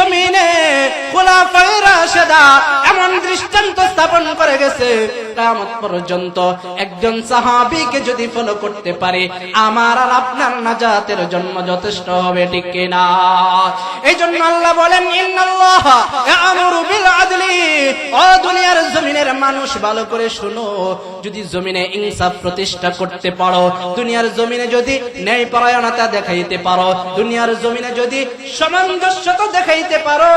জমিনে খুলাফায়ে রাশেদা এমন দৃষ্টান্ত স্থাপন করে গেছে, কিয়ামত পর্যন্ত একজন সাহাবীকে যদি ফলো করতে পারে আমার আর আপনার নাজাতের জন্য যথেষ্ট হবে, ঠিক কিনা? এই জন্য আল্লাহ বলেন ইন্নাল্লাহা ইয়া'মুরু বিল আদলি। ও দুনিয়ার জমিনের মানুষ ভালো করে শুনো, যদি জমিনে ইনসাফ প্রতিষ্ঠা করতে পারো, দুনিয়ার জমিনে যদি ন্যায়পরায়ণতা দেখাইতে পারো, দুনিয়ার জমিনে যদি সামঞ্জস্যতা দেখাইতে পারো,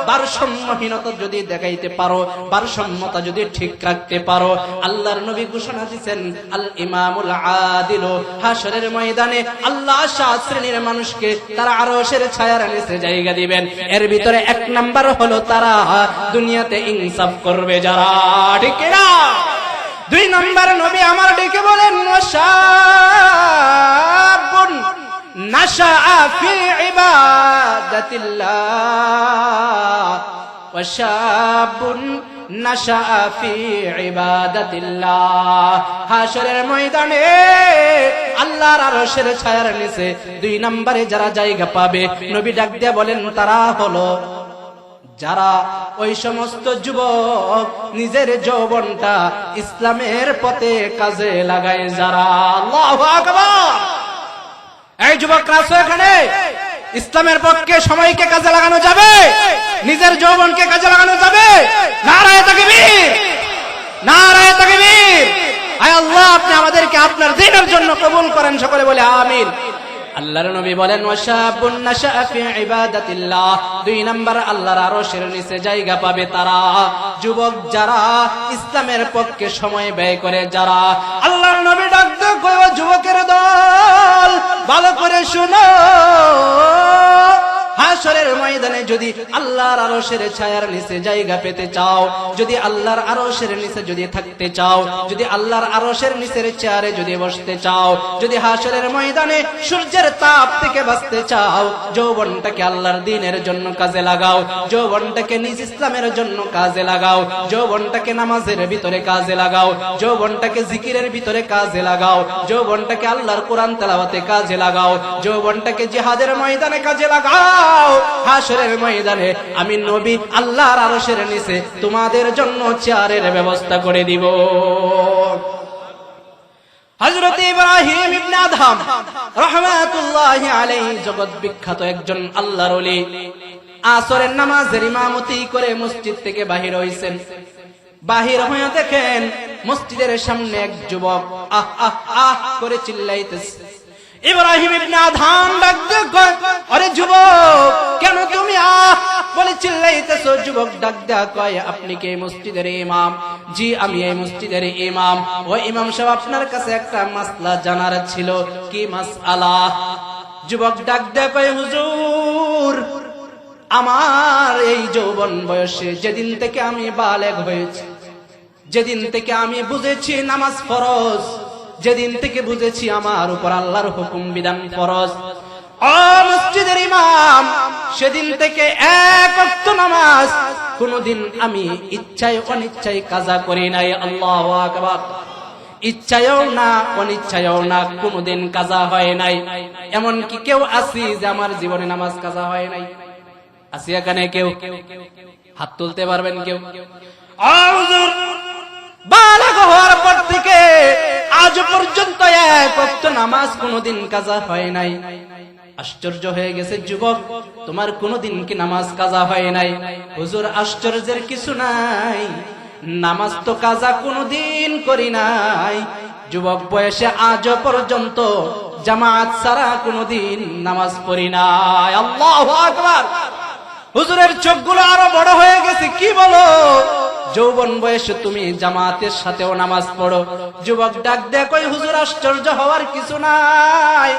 ভারসাম্যহীনতা যদি দেখাইতে পারো, ভারসাম্যতা যদি ঠিক রাখতে পারো, আল্লাহর নবী ঘোষণা দিয়েছেন আল ইমামুল আদিল, হাশরের ময়দানে আল্লাহ 7 শ্রেণীর মানুষকে তারা আরশের ছায়ার নিচে জায়গা দিবেন। এর ভিতরে 1 নাম্বার হলো তারা দুনিয়াতে ইনসাফ করবে যারা, ঠিক না? 2 নাম্বার নবী আমার ডেকে বলেন ওয়াশাবুন নাশাআ ফি ইবাদাতিল্লাহ, ওয়াশাবুন নাশাআ ফি ইবাদাতিল্লাহ। হাশরের ময়দানে আল্লাহর আরশের ছায়ার নিচে 2 নম্বরে যারা জায়গা পাবে, নবী ডাক দিয়ে বলেন তারা হলো যারা ওই সমস্ত যুবক নিজের যৌবনটা ইসলামের পথে কাজে লাগায় যারা। আল্লাহু আকবার। এই যুবকরা আছো এখানে, ইসলামের পক্ষে সময়কে কাজে লাগানো যাবে, নিজের যৌবনকে কাজে লাগানো যাবে? নারায়ে তাকবীর, নারায়ে তাকবীর। আয় আল্লাহ, আপনি আমাদেরকে আপনার দ্বীনের জন্য কবুল করেন, সকলে বলে আমিন। আল্লাহর নবী বলেন ওয়াশাবুন নাশাআ ফি ইবাদাতিল্লাহ, 2 নাম্বার আল্লাহর আরশের নিচে জায়গা পাবে তারা যুবক যারা ইসলামের পক্ষে সময় ব্যয় করে যারা। আল্লাহর নবী ডাক দিয়ে কয় যুবকের দল ভালো করে শুনো, হাশরের ময়দানে যদি আল্লাহর আরশের ছায়ার নিচে জায়গা পেতে চাও, যদি আল্লাহর আরশের নিচে যদি থাকতে চাও, যদি আল্লাহর আরশের নিচের চেয়ারে যদি বসতে চাও, যদি হাশরের ময়দানে সূর্যের তাপ থেকে বাঁচতে চাও, যৌবনটাকে আল্লাহর দ্বীনের জন্য কাজে লাগাও, যৌবনটাকে নিজ ইসলামের জন্য কাজে লাগাও, যৌবনটাকে নামাজের ভিতরে কাজে লাগাও, যৌবনটাকে জিকিরের ভিতরে কাজে লাগাও, যৌবনটাকে আল্লাহর কোরআন তেলাওয়াতে কাজে লাগাও, যৌবনটাকে জিহাদের ময়দানে কাজে লাগাও। হাশরের ময়দানে আমি নবী আল্লাহর আরশের নিচে তোমাদের জন্য চেয়ারের ব্যবস্থা করে দিব। হযরত ইব্রাহিম ইবনে আদহাম রাহমাতুল্লাহি আলাইহি জগৎ বিখ্যাত একজন আল্লাহর ওলি, আসরের নামাজের ইমামতি করে মসজিদ থেকে বাহির হইছেন। বাহির হয়ে দেখেন মসজিদের সামনে এক যুবক আহ আহ আহ করে চিল্লাইতেছে। ইব্রাহিম ইবনে আদহাম ডাক দিয়ে কয়, আরে যুবক কেন তুমি আহ বলে চিল্লাইতেছো? যুবক ডাক দিয়ে কয়, আপনি কি এই মসজিদের ইমাম? জি আমি এই মসজিদের ইমাম। ও ইমাম সাহেব, আপনার কাছে একটা মাসলা জানার ছিল। কি মাসআলা? যুবক ডাক দিয়ে কয়, হুজুর আমার এই যৌবন বয়সে যেদিন থেকে আমি বালেগ হয়েছি, যেদিন থেকে আমি বুঝেছি নামাজ ফরজ, যেদিন থেকে বুঝেছি আমার উপর আল্লাহর হুকুম বিধান ফরজ, ও মসজিদের ইমাম, সেদিন থেকে 1 ওয়াক্ত নামাজ কোনদিন আমি ইচ্ছায় অনিচ্ছায় কাজা করি নাই। আল্লাহু আকবার। ইচ্ছায়ও না অনিচ্ছায়ও না, কোনদিন কাজা হয় নাই। এমন কি কেউ আছি যে আমার জীবনে নামাজ কাজা হয় নাই? আছি এখানে কেউ? হাত তুলতে পারবেন কেউ? হুজুর বালেগ হওয়ার পর থেকে আজ পর্যন্ত 1 ওয়াক্ত নামাজ কোনদিন কাজা হয় নাই। আশ্চর্য হয়ে গেছে যুবক, তোমার কোনদিন কি নামাজ কাজা হয় নাই? হুজুর আশ্চর্যের কিছু নাই, নামাজ তো কাজা কোনদিন করি নাই। যুবক বয়সে আজ পর্যন্ত জামাত ছাড়া কোনদিন নামাজ পড়ি নাই। আল্লাহু আকবার। হুজুরের চোখগুলো আরো বড় হয়ে গেছে। কি বলো? যৌবন বয়সে তুমি জামাতের সাথেও নামাজ পড়ো? যুবক ডাক দেয় কই, হুজুর আশ্চর্য হওয়ার কিছু নাই,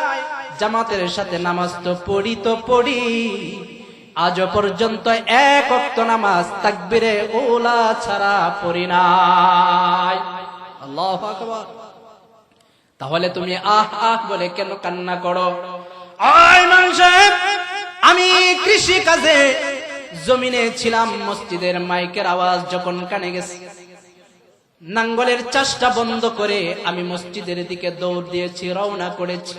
জামাতের সাথে নামাজ তো পড়ি, আজ পর্যন্ত 1 ওয়াক্ত নামাজ তাকবীরে ওলা ছাড়া পড়ি নাই। আল্লাহু আকবার। তাহলে তুমি আহ আহ বলে কেন কান্না করো? আয় মানুষ, আমি কৃষি কাজে জমিনে ছিলাম, মসজিদের মাইকের আওয়াজ যখন কানে গেছে, নাঙ্গলের চাষটা বন্ধ করে আমি মসজিদের দিকে দৌড় দিয়েছি, রওনা করেছি।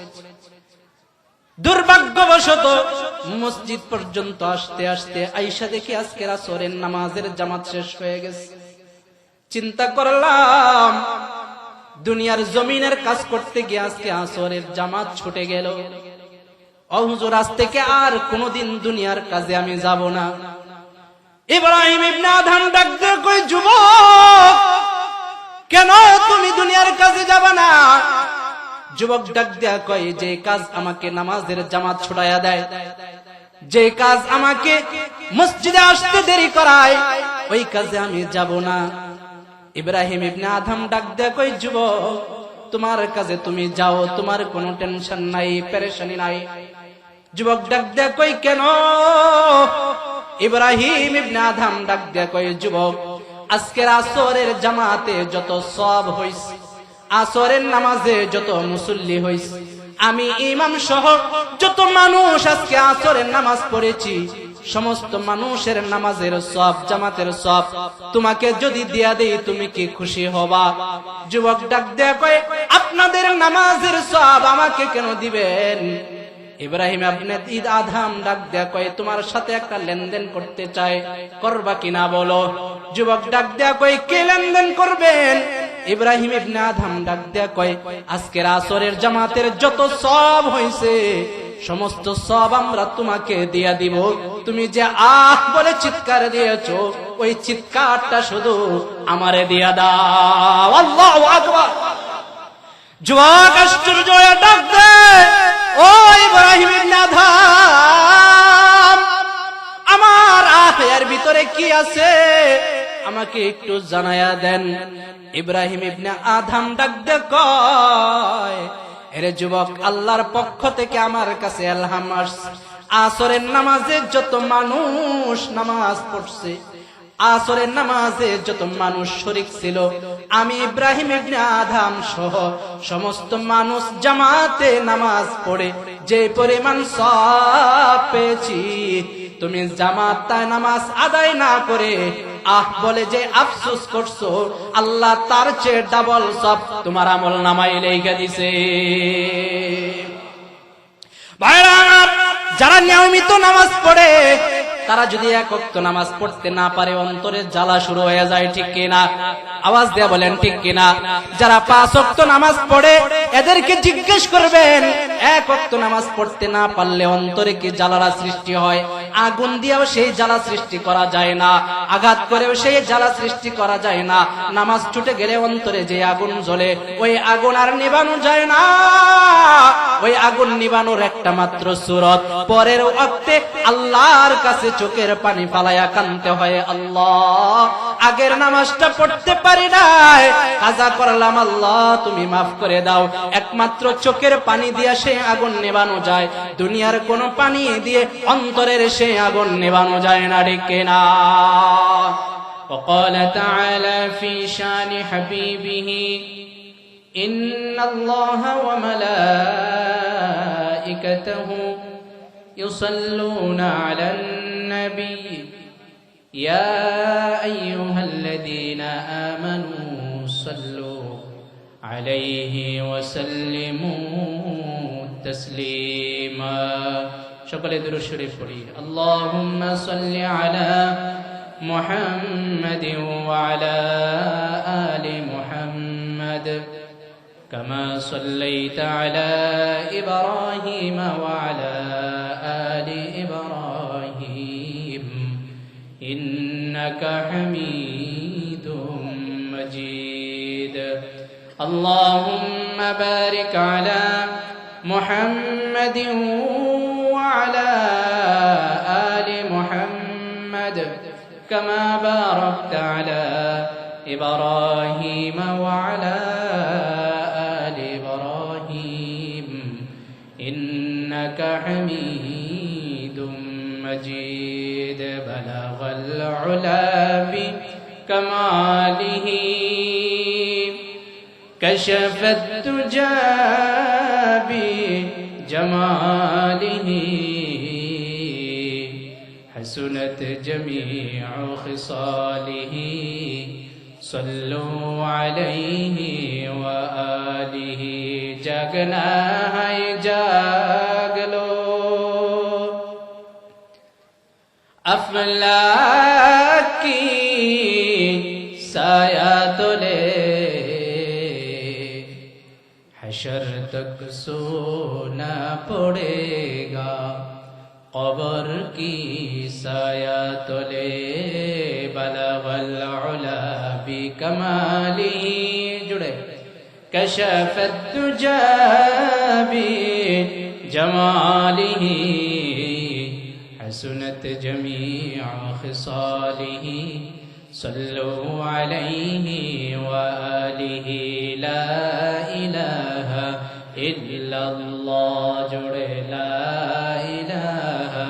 দুর্ভাগ্যবশত মসজিদ পর্যন্ত আসতে আসতে আয়েশা দেখি আজকের আসরের নামাজের জামাত শেষ হয়ে গেছে। চিন্তা করলাম দুনিয়ার জমিনের কাজ করতে গিয়ে আজকে আসরের জামাত ছুটে গেল। ও হুজুর, আজ থেকে আর কোনোদিন দুনিয়ার কাজে আমি যাব না। ইব্রাহিম ইবনে আদম ডাক দিয়ে কই, যুবক কেন তুমি দুনিয়ার কাজে যাবা না? যুবক ডাক দিয়া কয়, যে কাজ আমাকে নামাজের জামাত ছুটাইয়া দেয়, যে কাজ আমাকে মসজিদে আসতে দেরি করায়, ওই কাজে আমি যাব না। ইব্রাহিম ইবনে আদম ডাক দিয়া কয়, যুবক তোমার কাজে তুমি যাও, তোমার কোনো টেনশন নাই, পেরেশানি নাই। যুবক ডাক দিয়া কয়, কেন? ইব্রাহিম ইবনে আদম ডাক দিয়া কয়, যুবক আজকের আসরের জামাতে যত সওয়াব হইছে, আসরের নামাজে যত মুসল্লি হইছে, আমি ইমাম সহ যত মানুষ আজকে আসরের নামাজ পড়েছি, সমস্ত মানুষের নামাজের সওয়াব, জামাতের সওয়াব তোমাকে যদি দিয়া দেই তুমি কি খুশি হবা? যুবক ডাক দেয়া কয়, আপনাদের নামাজের সওয়াব আমাকে কেন দিবেন? ইব্রাহিম ইবনে আদম ডাক দেয়া কয়, তোমার সাথে একটা লেনদেন করতে চাই, করবা কিনা বলো? যুবক ডাক দেয়া কয়, কে লেনদেন করবেন? ইব্রাহিম ইবনে আদম ডাক দেয়া কয়, আজকের আসরের জামাতের যত সওয়াব হইছে সমস্ত সওয়াব আমরা তোমাকে দিয়া দিব। তুমি যে আহ বলে চিৎকার দিয়েছো, ওই চিৎকারটা শুধু আমারে দিয়া দাও। আল্লাহু আকবার। যুবক আশ্চর্য হয়ে ডাক দেয়, ও ইব্রাহিম ইবনে আদম, আমার আহের ভিতরে কি আছে আমাকে একটু জানায়া দেন। ইব্রাহিম ইবনে আদম ডাক দিয়ে কয়, এরে যুবক, আল্লাহর পক্ষ থেকে আমার কাছে ইলহাম আসছে, আসরের নামাজে যত মানুষ নামাজ পড়ছে, আসরের নামাজে যত মানুষ শরীক ছিল, আমি ইব্রাহিম ইবনে আদম সহ সমস্ত মানুষ জামাতে নামাজ পড়ে যে পরিমাণ সওয়াব পেয়েছি, তুমি জামাতে নামাজ আদায় না করে আহ বলে যে আফসোস করছো, আল্লাহ তার চেয়ে ডাবল সওয়াব তোমার আমল নামায় লিখে দিছে। ভাইরা, যারা নিয়মিত নামাজ পড়ে তারা যদি এক ওয়াক্ত নামাজ পড়তে না পারে অন্তরে জ্বালা শুরু হয়ে যায়, ঠিক কিনা? আওয়াজ দিয়ে বলেন ঠিক কিনা? যারা 5 ওয়াক্ত নামাজ পড়ে এদেরকে জিজ্ঞেস করবেন, এক ওয়াক্ত নামাজ পড়তে না পারলে অন্তরে কি জ্বালার সৃষ্টি হয়? আগুন দিয়েও সেই জ্বালা সৃষ্টি করা যায় না, আঘাত করেও সেই জ্বালা সৃষ্টি করা যায় না। নামাজ ছুটে গেলে অন্তরে যে আগুন জ্বলে, ওই আগুন আর নিবানো যায় না। ওই আগুন নিবানোর একটা মাত্র সূরত, পরের ওয়াক্তে আল্লাহর কাছে চোখের পানি ফালায়া কাঁদতে হয়, আল্লাহ আগের নামাজটা পড়তে পারি নাই, কাজা করলাম, আল্লাহ তুমি মাফ করে দাও। একমাত্র চোখের পানি দিয়ে সেই আগুন নেবানো যায়, দুনিয়ার কোন পানি দিয়ে অন্তরের সেই আগুন নেবানো যায় না, ঠিক না? وقال تعالى في شان حبيبه إن الله وملائكته يصلون على النبي يا أيها الذين آمنوا صلوا عليه وسلموا تسليما. সকলে দুরূদ শরীফ পড়ি। আল্লাহুম্মা সাল্লি আলা মুহাম্মাদিন ওয়া আলা আলি মুহাম্মাদ كما صليت على إبراهيم وعلى آل إبراهيم إنك حميد مجيد. اللهم بارك على محمد وعلى آل محمد كما باركت على إبراهيم وعلى إنك حميد مجيد. بلغ العلا بكماله كشف الدجى بجماله حسنت جميع خصاله صلوا عليه وآله. জাগনা হায় জাগলো अफलाक की साया तले हशर तक सोना पड़ेगा कब्र की साया तले बलगल उला बि कमाली जुड़े कशफत दुजा बि जमालिही हसनत जमीअ खिसालिही सल्लु अलैहि व आलिहि ला इलाहा इल्लल्लाह जुड़े ला इलाहा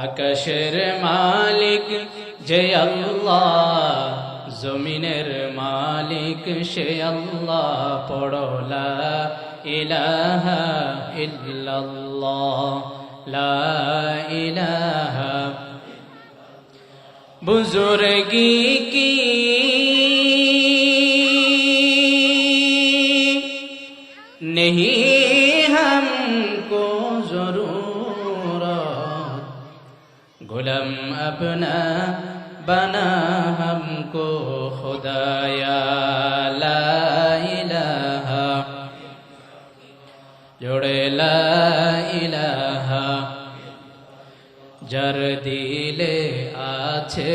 আকাশের মালিক যে আল্লাহ জমিনের মালিক সে আল্লাহ পড়ো লা ইলাহা ইল্লাল্লাহ লা ইলাহা বুজুর্গি কি नहीं हमको जरूरत गुलाम अपना बना हमको खुदाया ला इलाहा जोड़े ला इलाहा যার দিলে আছে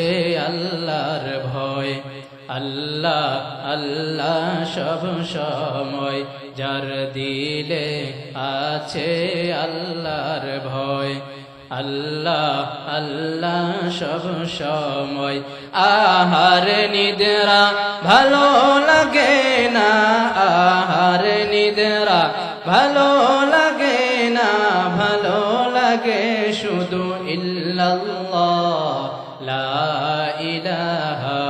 আল্লাহর ভয় আল্লাহ আল্লাহ সব সময় যার দিলে আছে আল্লাহর ভয় আল্লাহ আল্লাহ সব সময় আহার নিদ্রা ভালো লাগে না আহার নিদ্রা ভালো লাগে না ভালো লাগে শুধু ইল্লাল্লাহ লা ইলাহা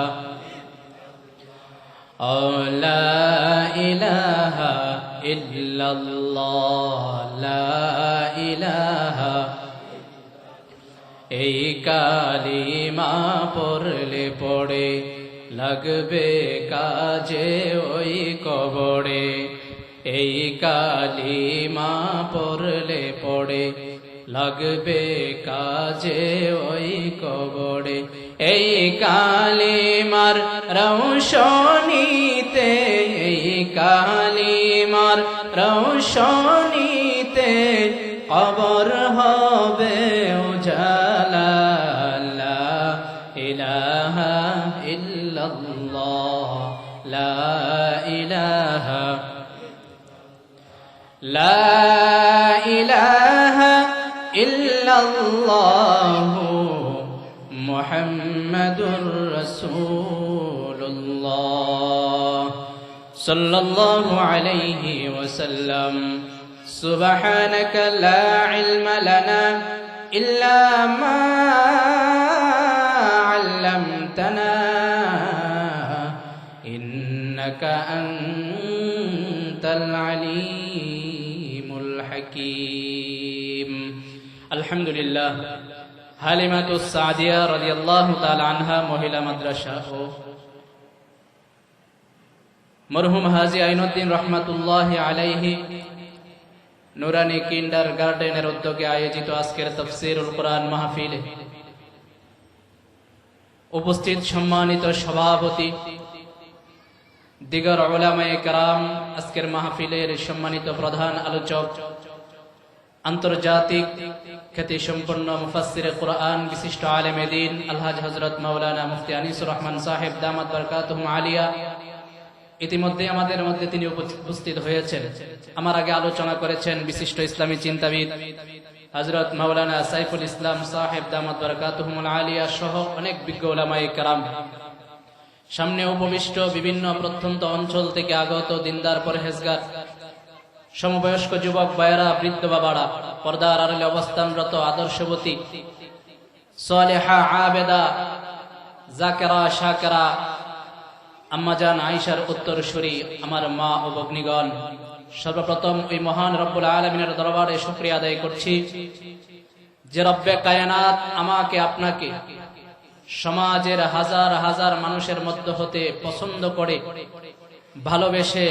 লা ইলাহা ইল্লাল্লাহ লা ইলাহা এই কালিমা পড়লে পড়ে লাগবে কাজে ওই কবরে এই কালিমা পড়লে পড়ে লাগবে কাজে ওই কবরে এই কালিমার রৌশনীতে এই কালিমার রৌশনীতে কবর হবে উজালা লা ইলাহা ইল্লাল্লাহ লা ইলাহা লা ইলাহা ইল্লাল্লাহ মুহাম্মাদুর রাসূলুল্লাহ সাল্লাল্লাহু আলাইহি ওয়াসাল্লাম সুবহানাকা লা ইলমা লানা ইল্লা মা আল্লামতানা ইন্নাকা আনতাল আলিমুল হাকীম আলহামদুলিল্লাহ হালিমাতুস সাদিয়া রাদিয়াল্লাহু তাআলা আনহা মহিলা মাদ্রাসা ও মরহুম হাজী আইনউদ্দিন রাহমাতুল্লাহি আলাইহি নুরানি কিন্ডারগার্টেনের উদ্যোগে আয়োজিত আজকের তাফসীরুল কুরআন মাহফিলে উপস্থিত সম্মানিত সভাপতি দিগর উলামায়ে কেরাম আজকের মাহফিলের সম্মানিত প্রধান আলোচক আন্তর্জাতিক খ্যাতিসম্পন্ন মুফাসসিরে কুরআন বিশিষ্ট আলেমে দ্বীন আলহাজ হযরত মাওলানা মুফতি আনিসুর রহমান সাহেব দামাত বারাকাতুহুম আলিয়া ইতিমধ্যে আমাদের মধ্যে তিনি উপস্থিত হয়েছেন আমার আগে আলোচনা করেছেন বিশিষ্ট ইসলামী চিন্তাবিদ হযরত মাওলানা সাইফুল ইসলাম সাহেব দামাত বারাকাতুহুম আলিয়া সহ অনেক বিজ্ঞ উলামায়ে কেরাম সামনে উপবিষ্ট বিভিন্ন প্রত্যন্ত অঞ্চল থেকে আগত দিনদার পরহেজগার সমবয়স্ক যুবক ভাইয়েরা বৃদ্ধ বাবারা পর্দার আড়ালে অবস্থানরত আদর্শবতী সালেহা আবেদা জাকেরা শাকেরা আম্মাজান আয়েশার উত্তরসূরি আমার মা ও ভগ্নীগণ সর্বপ্রথম ওই মহান রব্বুল আলামিনের দরবারে শুকরিয়া আদায় করছি যে রব্বে কায়নাত আমাকে আপনাকে সমাজের হাজার হাজার মানুষের মধ্য হতে পছন্দ করে ভালোবেসে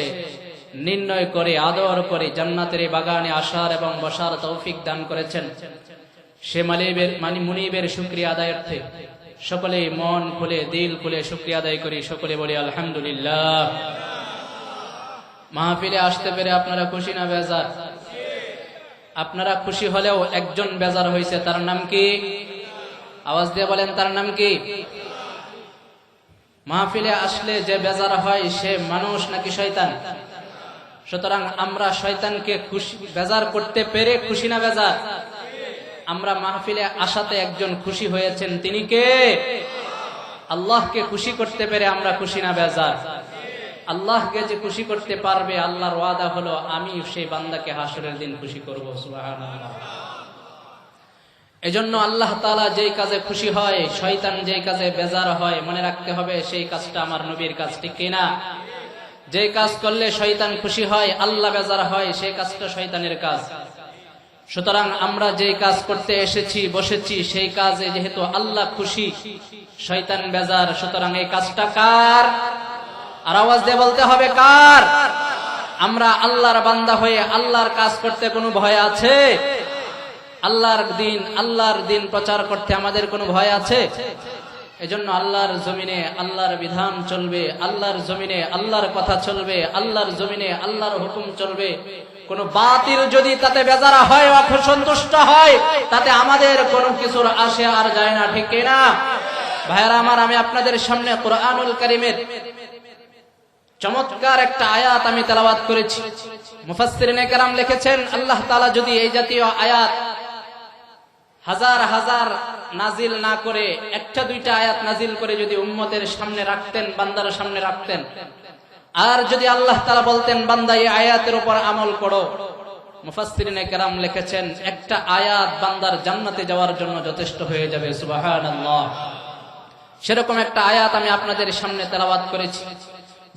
নির্ণয় করে আদর করে জান্নাতের এই বাগানে আসার এবং বসার তৌফিক দান করেছেন, সে মুনিবের শুকরিয়া আদায়ার্থে সকলে মন খুলে দিল খুলে শুকরিয়া আদায় করি। সকলে বলি আলহামদুলিল্লাহ। মাহফিলে আসতে পেরে আপনারা খুশি না বেজার? আপনারা খুশি হলেও একজন বেজার হয়েছে, তার নাম কি? আওয়াজ দিয়ে বলেন, তার নাম কি? মাহফিলে আসলে যে বেজার হয় সে মানুষ নাকি শয়তান? সুতরাং আমরা শয়তানকে খুশি বেজার করতে পেরে খুশি না বেজার? আমরা মাহফিলে আসাতে একজন খুশি হয়েছেন, তিনি কে? আল্লাহকে খুশি করতে পেরে আমরা খুশি না বেজার? আল্লাহকে যে খুশি করতে পারবে, আল্লাহর ওয়াদা হলো আমি সেই বান্দাকে হাসরের দিন খুশি করব। সুবহানাল্লাহ। এজন্য আল্লাহ তাআলা যেই কাজে খুশি হয়, শয়তান যেই কাজে বেজার হয়, মনে রাখতে হবে সেই কাজটা আমার নবীর কাজ, ঠিক কিনা? যে কাজ করলে শয়তান খুশি হয়, আল্লাহ বেজার হয়, সেই কাজটা শয়তানের কাজ। সুতরাং আমরা যে কাজ করতে এসেছি বসেছি, সেই কাজে যেহেতু আল্লাহ খুশি, শয়তান বেজার, সুতরাং এই কাজটা কার? আর আওয়াজ দিয়ে বলতে হবে কার? আমরা আল্লাহর বান্দা হয়ে আল্লাহর কাজ করতে কোনো ভয় আছে? আল্লাহর দিন প্রচার করতে আমাদের কোনো ভয় আছে? এজন্য আল্লাহর জমিনে আল্লাহর বিধান চলবে, আল্লাহর জমিনে আল্লাহর কথা চলবে, আল্লাহর জমিনে আল্লাহর হুকুম চলবে। কোন বাতিল যদি তাতে বেজারা হয়, অসন্তুষ্ট হয়, তাতে আমাদের কোনো কিছুর আসে আর যায় না, ঠিক কিনা? ভাইরা আমার, আমি আপনাদের সামনে কোরআনুল কারীমের চমৎকার একটা আয়াত আমি তেলাওয়াত করেছি। মুফাসসিরিনে কেরাম লিখেছেন, আল্লাহ তাআলা যদি এই জাতীয় আয়াত হাজার হাজার নাজিল না করে একটা দুইটা আয়াত নাজিল করে যদি উম্মতের সামনে রাখতেন, বান্দার সামনে রাখতেন, আর যদি আল্লাহ তাআলা বলতেন বান্দা এই আয়াতের উপর আমল করো, মুফাসসিরিনে কেরাম লিখেছেন একটা আয়াত বান্দার জান্নাতে যাওয়ার জন্য যথেষ্ট হয়ে যাবে। সুবহানাল্লাহ। সেরকম একটা আয়াত আমি আপনাদের সামনে তেলাওয়াত করেছি।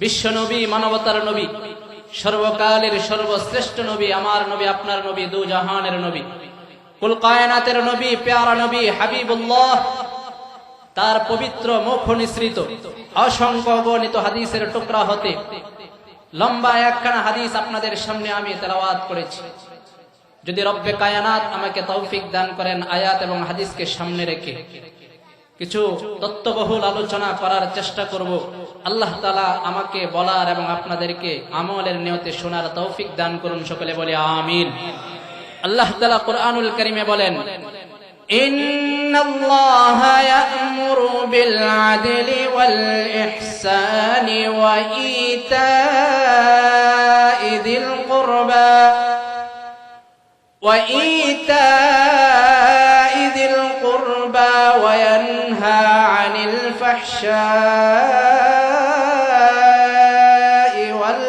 বিশ্ব নবী, মানবতার নবী, সর্বকালের সর্বশ্রেষ্ঠ নবী, আমার নবী, আপনার নবী, দু জাহানের নবী, কুল কায়নাতের নবী, প্যারা নবী হাবিবুল্লাহ, তার পবিত্র মুখ নিঃসৃত অসংখ্য গণিত হাদিসের টুকরা হতে লম্বা একখানা হাদিস আপনাদের সামনে আমি তেলাওয়াত করেছি। যদি রব্বে কায়নাত আমাকে তৌফিক দান করেন, আয়াত এবং হাদিসকে সামনে রেখে কিছু তত্ত্ববহুল আলোচনা করার চেষ্টা করব। আল্লাহ তাআলা আমাকে বলার এবং আপনাদেরকে আমলের নিয়তে শোনার তৌফিক দান করুন। সকলে বলে আমিন। আল্লাহ তাআলা কোরআনুল কারীমে বলেন, ইন্নাল্লাহা ইয়া'মুরু বিল আদলি ওয়াল ইহসানি ওয়া ইতা'i যিল কুরবা ওয়া ইয়ানহা 'আনিল ফাহশা'i ওয়াল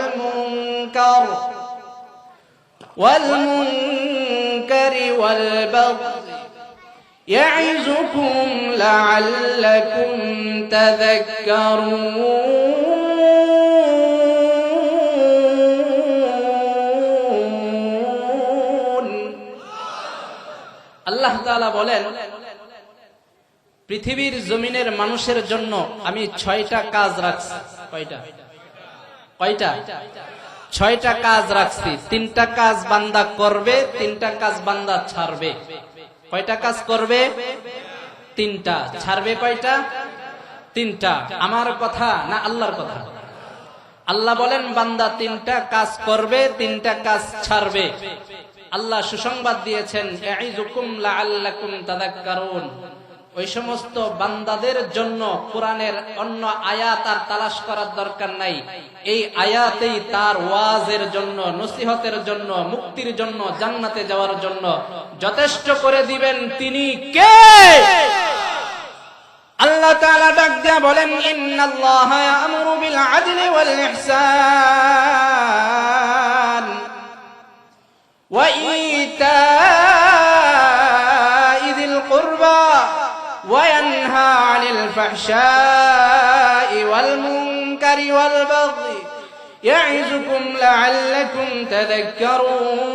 মুনকারি ওয়াল বাগই يعظكم لعلكم تذكرون। আল্লাহ তাআলা বলেন, পৃথিবীর জমিনের মানুষের জন্য আমি 6টা কাজ রাখছি। কয়টা? 6টা কাজ রাখছি। 3টা কাজ বান্দা করবে, 3টা কাজ বান্দা ছাড়বে। কয়টা কাজ করবে? 3টা। ছাড়বে কয়টা? 3টা। আমার কথা না আল্লাহর কথা? আল্লাহ বলেন বান্দা 3টা কাজ করবে, 3টা কাজ ছাড়বে। আল্লাহ সুসংবাদ দিয়েছেন, ইয়াইযুকুম লাআল্লাকুম তাযাক্কারুন। ওই সমস্ত বান্দাদের জন্য কোরআনের অন্য আয়াত আর তালাশ করার দরকার নাই। এই আয়াতেই তার ওয়াজের জন্য, নসিহতের জন্য, মুক্তির জন্য, জান্নাতে যাওয়ার জন্য যথেষ্ট করে দিবেন। তিনি কে? আল্লাহ তাআলা ডাক দিয়া বলেন, ইন্নাল্লাহা ইয়া'মুরু বিল আদলি ওয়াল ইহসান ওয়া ইতা'i যিল কুরবা وينهى عن الفحشاء والمنكر والبغي يعظكم لعلكم تذكرون।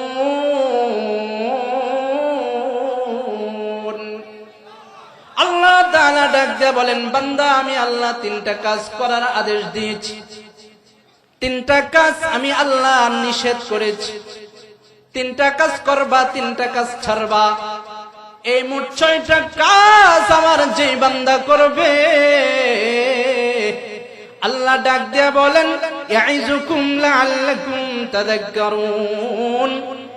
আল্লাহ তাআলা ডাক দিয়ে বলেন, বান্দা আমি আল্লাহ 3টা কাজ করার আদেশ দিয়েছি। তিনটা কাজ আমি আল্লাহ নিষেধ করেছি, তিনটা কাজ করবা, তিনটা কাজ ছাড়বা। এই মোট 6টা কাজ আমার যে বান্দা করবে, আল্লাহ ডাক দিয়ে বলেন ইয়াইজুকুম লাআল্লাকুম তাযাক্কারুন।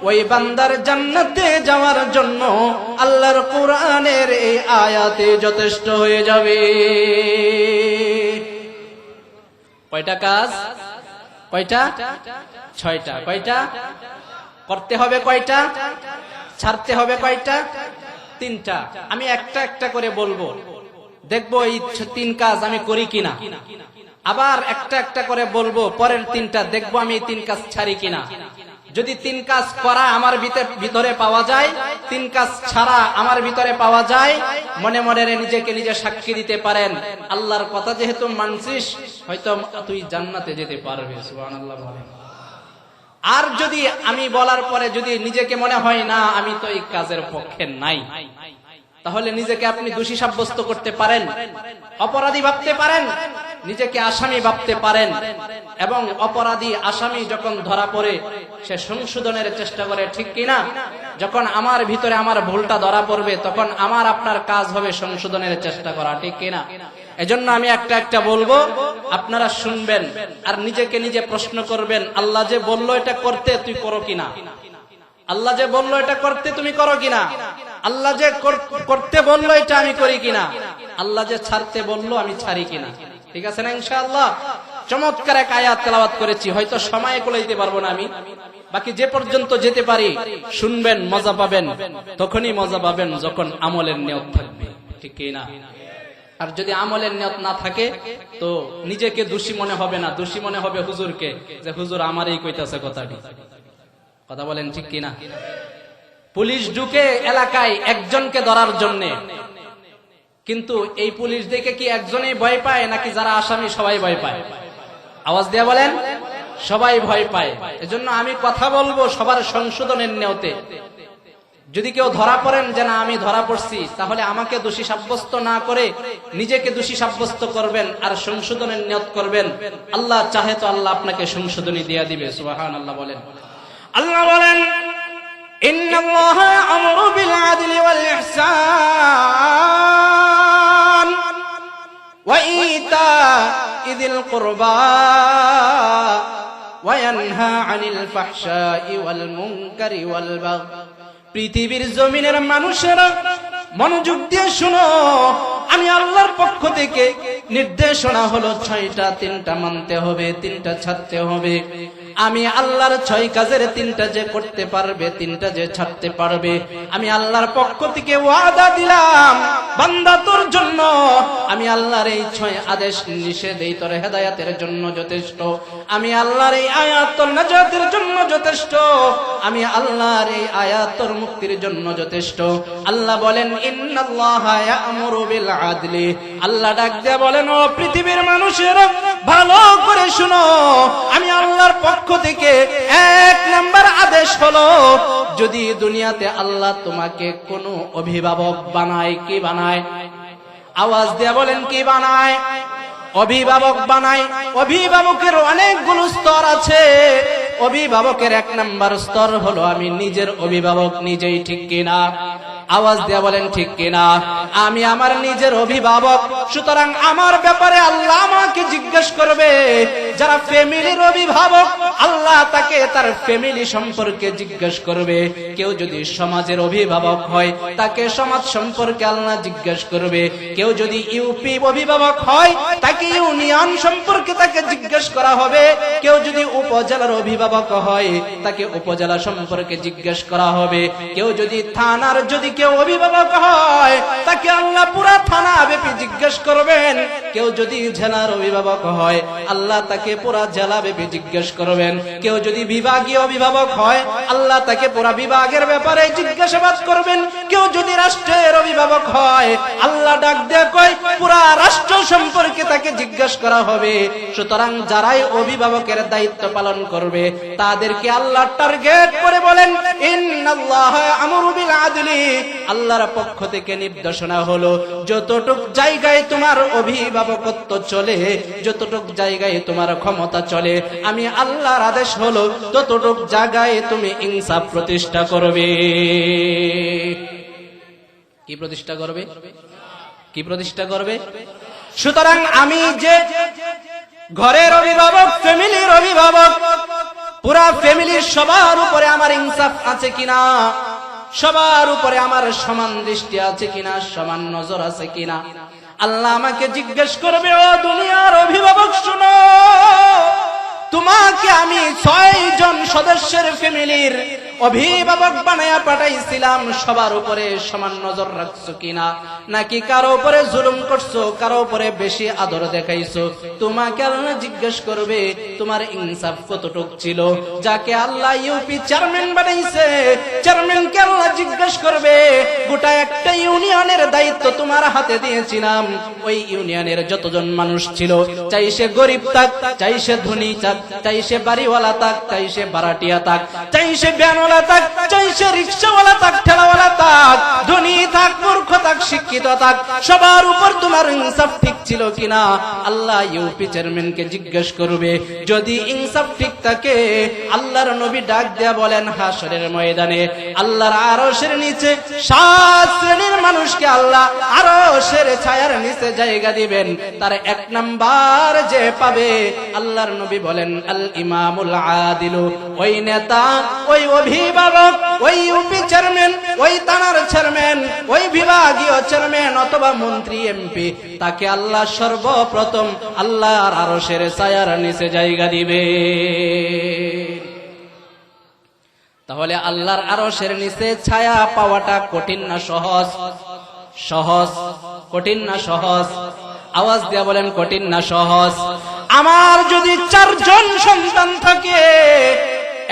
ওই বান্দার জান্নাতে যাওয়ার জন্য আল্লাহর কোরআনের এই আয়াতে যথেষ্ট হয়ে যাবে। কয়টা কাজ? কয়টা? 6টা। কয়টা? করতে হবে কয়টা? ছাড়তে হবে কয়টা? 3টা। আমি একটা একটা করে বলবো, দেখবো এই 3 কাজ আমি করি কিনা। আবার একটা একটা করে বলবো, পরের 3টা দেখবো আমি এই 3 কাজ ছাড়ি কিনা। যদি 3 কাজ করা আমার ভিতরে পাওয়া যায়, 3 কাজ ছাড়া আমার ভিতরে পাওয়া যায়, মনে মনে নিজেকে নিজে সাক্ষী দিতে পারেন, আল্লাহর কথা যেহেতু মানছিস, হয়তো তুই জান্নাতে যেতে পারবে। সুবহানাল্লাহ বলেন। আর যদি আমি বলার পরে যদি নিজেকে মনে হয় না আমি তো এই কাজের পক্ষে নাই, তাহলে নিজেকে আপনি দোষী সাব্যস্ত করতে পারেন, অপরাধী ভাবতে পারেন, নিজেকে আসামি ভাবতে পারেন। এবং অপরাধী আসামি যখন ধরা পড়ে সে সংশোধনের চেষ্টা করে, ঠিক কিনা? যখন আমার ভিতরে আমার ভুলটা ধরা পড়বে, তখন আমার আপনার কাজ হবে সংশোধনের চেষ্টা করা, ঠিক কিনা? এজন্য আমি একটা একটা বলবো, আপনারা শুনবেন আর নিজেকে নিজে প্রশ্ন করবেন, আল্লাহ যে বললো এটা করতে, তুই করো কিনা? আল্লাহ যে বললো এটা করতে, তুমি করো কিনা? আল্লাহ যে করতে বললো এটা আমি করি কিনা? আল্লাহ যে ছাড়তে বললো আমি ছাড়ি কিনা? ঠিক আছে না? ইনশাআল্লাহ চমৎকার এক আয়াত তেলাওয়াত করেছি, হয়তো সময় কুলাইতে পারবো না আমি, বাকি যে পর্যন্ত যেতে পারি শুনবেন, মজা পাবেন। তখনই মজা পাবেন যখন আমলের নিয়ত থাকবে, ঠিক কিনা? আর যদি আমলের নিয়ত না থাকে তো নিজেকে দোষী মনে হবে না, দোষী মনে হবে হুজুরকে, যে হুজুর আমারই কইতাছে কথাটি। কথা বলেন ঠিক কিনা? পুলিশ ঢুকে এলাকায় একজনকে ধরার জন্য, কিন্তু এই পুলিশ দেখে কি একজনেই ভয় পায় নাকি যারা আসামি সবাই ভয় পায়? আওয়াজ দিয়ে বলেন, সবাই ভয় পায়। এজন্য আমি কথা বলবো সবার সংশোধনের নিয়তে। যদি কেউ ধরা পড়েন যে না আমি ধরা পড়ছি, তাহলে আমাকে দোষী সাব্যস্ত না করে নিজেকে দোষী সাব্যস্ত করবেন আর সংশোধনের নিয়ত করবেন। আল্লাহ চাহে তো আল্লাহ আপনাকে সংশোধনী দিয়ে দিবে। সুবহানাল্লাহ বলেন। আল্লাহ বলেন ইন্নাল্লাহা ইয়া'মুরু বিল আদলি ওয়াল ইহসান ওয়া ইতা'i যিল কুরবা ওয়া ইয়ানহা আনিল ফাহশা'i ওয়াল মুনকারি ওয়াল বাগই। পৃথিবীর জমিনের মানুষেরা মনোযোগ দিয়ে শোনো, আমি আল্লাহর পক্ষ থেকে নির্দেশনা হলো 6টা, 3টা মানতে হবে, 3টা ছাড়তে হবে। আমি আল্লাহর 6 কাজের 3টা যে করতে পারবে, 3টা যে ছাড়তে পারবে, আমি আল্লাহর পক্ষ থেকে ওয়াদা দিলাম বান্দা তোর জন্য আমি আল্লাহর এই 6 আদেশ নিষেধ এই তোর হেদায়েতের জন্য যথেষ্ট। আমি আল্লাহর এই আয়াত তোর নাজাতের জন্য যথেষ্ট। আমি আল্লাহর এই আয়াত তোর মুক্তির জন্য যথেষ্ট। আল্লাহ বলেন ইন্নাল্লাহা ইয়া'মুরু বিল আদলি। আল্লাহ ডাক দিয়ে বলেন, ও পৃথিবীর মানুষেরা ভালো করে শুনো, আমি আল্লাহর পক্ষ থেকে 1 নাম্বার আদেশ হলো, যদি দুনিয়াতে আল্লাহ তোমাকে কোনো অভিভাবক বানায়, কি বানায়? আওয়াজ দিয়ে বলেন, কি বানায়? অভিভাবক বানায়। অভিভাবকের অনেকগুলো স্তর আছে। অভিভাবকের 1 নাম্বার স্তর হলো আমি নিজের অভিভাবক নিজেই, ঠিক কিনা? আওয়াজ দিয়ে বলেন ঠিক কিনা? আমি আমার নিজের অভিভাবক, সুতরাং আমার ব্যাপারে আল্লাহ আমাকে জিজ্ঞেস করবে। যারা ফ্যামিলির অভিভাবক, আল্লাহ তাকে তার ফ্যামিলি সম্পর্কে জিজ্ঞেস করবে। কেউ যদি সমাজের অভিভাবক হয়, তাকে সমাজ সম্পর্কে আল্লাহ জিজ্ঞেস করবে। কেউ যদি ইউপি অভিভাবক হয়, তাকে ইউনিয়ন সম্পর্কে তাকে জিজ্ঞেস করা হবে। কেউ যদি উপজেলার অভিভাবক হয়, তাকে উপজেলা সম্পর্কে জিজ্ঞেস করা হবে। কেউ যদি থানার যদি কেউ অভিভাবক হয়, তাকে আল্লাহ পুরা থানা ব্যাপী জিজ্ঞেস করবেন। কেউ যদি জেলার অভিভাবক হয়, আল্লাহ তাকে পুরা জেলা ব্যাপী জিজ্ঞেস করবেন। কেউ যদি বিভাগীয় অভিভাবক হয়, আল্লাহ তাকে পুরা বিভাগের ব্যাপারে জিজ্ঞাসাবাদ করবেন। কেউ যদি রাষ্ট্রের অভিভাবক হয়, আল্লাহ ডাক দিয়ে কয় পুরা রাষ্ট্র সম্পর্কে তাকে জিজ্ঞেস করা হবে। সুতরাং যারাই অভিভাবকের দায়িত্ব পালন করবে, তাদেরকে আল্লাহ টার্গেট করে বলে বলেন ইন্নাল্লাহা ইয়া'মুরু বিল আদলি, আল্লাহর পক্ষ থেকে নির্দেশনা হলো যতটুক জায়গায় তোমার অভিভাবকত্ব চলে, যতটুক জায়গায় তোমার ক্ষমতা চলে, আমি আল্লাহর আদেশ হলো ততটুক জায়গায় তুমি ইনসাফ প্রতিষ্ঠা করবে। কি প্রতিষ্ঠা করবে? কি প্রতিষ্ঠা করবে? সুতরাং আমি যে ঘরের অভিভাবক, ফ্যামিলির অভিভাবক, পুরা ফ্যামিলির সবার উপরে আমার ইনসাফ আছে কিনা, সবার উপরে আমার সমান দৃষ্টি আছে কিনা, সমান নজর আছে কিনা, আল্লাহ আমাকে জিজ্ঞেস করবে। ও দুনিয়ার অভিভাবক শুনো, তোমাকে আমি 6 জন সদস্যের ফ্যামিলির অভিভাবক বানায়া পাঠাইছিলাম, সবার উপরে সমান নজর রাখছো কিনা, নাকি কারো উপরে জুলুম করছো, কারো উপরে বেশি আদর দেখাইছো? তোমাকে আল্লাহ জিজ্ঞেস করবে তোমার ইনসাফ কতটুক ছিল। যাকে আল্লাহ ইউপি চেয়ারম্যান বানাইছে, চেয়ারম্যানকে আল্লাহ জিজ্ঞেস করবে গোটা একটা ইউনিয়নের দায়িত্ব তোমার হাতে দিয়েছিলাম, ওই ইউনিয়নের যতজন মানুষ ছিল, চাই সে গরিব থাক, চাই সে ধনী থাক, চাই সে বাড়িওয়ালা থাক, চাই সে বারাটিয়া থাক, চাই সে ব্যানওয়ালা থাক, চাই সে রিক্সাওয়ালা থাক, ঠেলাওয়ালা থাক, ধনী থাক, মূর্খ থাক, শিক্ষিত থাক, সবার উপর তোমার ইনসাফ ঠিক ছিল কিনা আল্লাহ ইউপি চেয়ারম্যানকে জিজ্ঞেস করবে। যদি ইনসাফ ঠিক থাকে, আল্লাহর নবী ডাক দেয়া বলেন হাশরের ময়দানে আল্লাহর আরশের নিচে 7 শ্রেণীর মানুষকে আল্লাহ আরশের ছায়ার নিচে জায়গা দিবেন। তার 1 নাম্বার যে পাবে, আল্লাহর নবী বলেন আল ইমামুল আদিলু, ওই নেতা, ওই অভিভাবক, ওই ইউপি চেয়ারম্যান, ওই থানার চেয়ারম্যান, ওই বিভাগীয় চেয়ারম্যান অথবা মন্ত্রী এমপি, তাকে আল্লাহ সর্বপ্রথম আল্লাহর আরশের ছায়ার নিচে জায়গা দিবে। তাহলে আল্লাহর আরশের নিচে ছায়া পাওয়াটা কঠিন না সহজ? সহজ। কঠিন না সহজ? আওয়াজ দিয়ে বলেন কঠিন না সহজ? আমার যদি 4 জন সন্তান থাকে,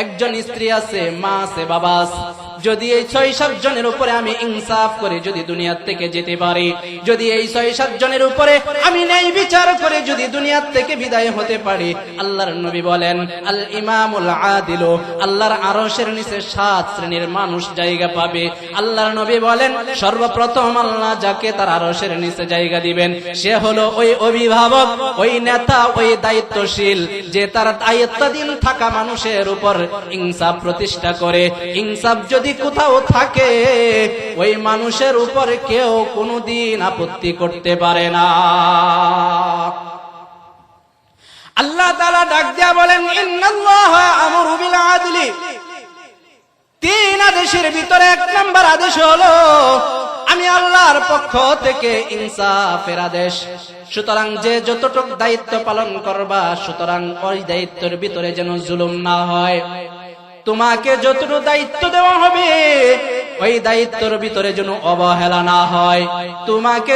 একজন স্ত্রী আছে, মা আছে, বাবা আছে, যদি এই 6-7 জনের উপরে আমি ইনসাফ করে যদি দুনিয়ার থেকে যেতে পারি, যদি এই 6-7 জনের উপরে আমি ন্যায় বিচার করে যদি দুনিয়ার থেকে বিদায় হতে পারি, আল্লাহর নবী বলেন আল ইমামুল আদিলু, আল্লাহর আরশের নিচে 7 শ্রেণীর মানুষ জায়গা পাবে। আল্লাহর নবী বলেন সর্বপ্রথম আল্লাহ যাকে তার আরশের নিচে জায়গা দিবেন, সে হলো ওই অভিভাবক, ওই নেতা, ওই দায়িত্বশীল, যে তার দায়িত্বাধীন থাকা মানুষের উপর ইনসাফ প্রতিষ্ঠা করে। ইনসাফ যদি কোথাও থাকে, ওই মানুষের উপর কেউ কোনোদিন আপত্তি করতে পারে না। আল্লাহ তাআলা ডাক দিয়া বলেন ইন্নাল্লাহা ইয়া'মুরু বিল আদলি, 3 আদেশের ভিতরে 1 নাম্বার আদেশ হলো আমি আল্লাহর পক্ষ থেকে ইনসাফের আদেশ। সুতরাং যে যতটুক দায়িত্ব পালন করবা, সুতরাং ওই দায়িত্বের ভিতরে যেন জুলুম না হয়। তোমাকে যতটুকু দায়িত্ব দেওয়া হবে, ওই দায়িত্বের ভিতরে যেন অবহেলা না হয়। তোমাকে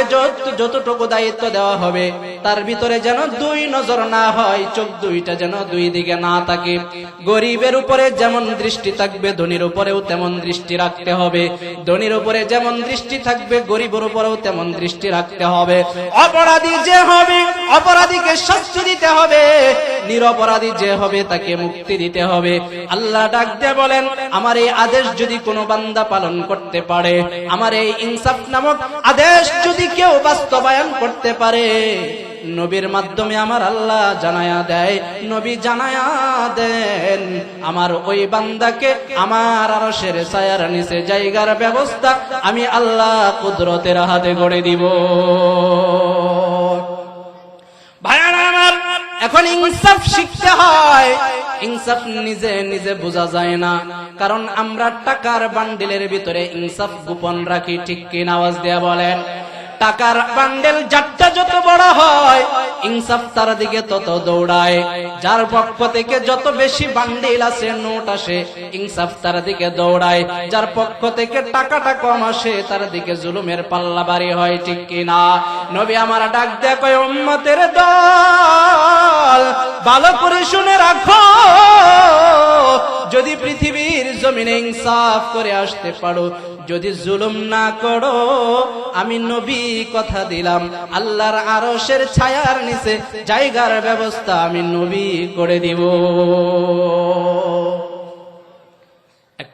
যতটুকু দায়িত্ব দেওয়া হবে, তার ভিতরে যেন 2 নজর না হয়, চোখ 2টা যেন 2 দিকে না থাকে। গরিবের উপরে যেমন দৃষ্টি থাকবে, ধনীর উপরেও তেমন দৃষ্টি রাখতে হবে। ধনীর উপরে যেমন দৃষ্টি থাকবে, গরিবের উপরেও তেমন দৃষ্টি রাখতে হবে। অপরাধী যে হবে, অপরাধীকে শাস্তি দিতে হবে। নিরপরাধী যে হবে, তাকে মুক্তি দিতে হবে। আল্লাহ ডাক দিয়ে বলেন আমার এই আদেশ যদি কোনো বান্দা পালন করতে পারে, আমার এই ইনসাফ নামক আদেশ যদি কেউ বাস্তবায়ন করতে পারে, নবীর মাধ্যমে আমার আল্লাহ জানায়া দেয়, নবী জানায়া দেন আমার ওই বান্দাকে আমার আরশের ছায়ার নিচে জায়গার ব্যবস্থা আমি আল্লাহ কুদরতের হাতে গড়ে দিব। ভাইরা আমার, এখন ইনসাফ শিখতে হয়। ইনসাফ নিজে নিজে বোঝা যায় না, কারণ আমরা টাকার বান্ডিলের ভিতরে ইনসাফ গোপন রাখি। ঠিক কিনা? আওয়াজ দেয়া বলেন। টাকার বান্ডেল যারটা যত বড় হয়, ইনসাফ তার দিকে তত দৌড়ায়। যার পক্ষ থেকে যত বেশি বান্ডিল আসে, নোট আসে, ইনসাফ তার দিকে দৌড়ায়। যার পক্ষ থেকে টাকাটা কম আসে, তার দিকে জুলুমের পাল্লা ভারী হয়। ঠিক কিনা? নবী আমার ডাক দেয়া কয় উম্মতের দল, ভালো করে শুনে রাখো, যদি পৃথিবীর জমিনে ইনসাফ করে আসতে পারো, যদি জুলুম না করো, আমি নবী কথা দিলাম আল্লাহর আরশের ছায়ার নিচে জায়গার ব্যবস্থা আমি নবী করে দিব।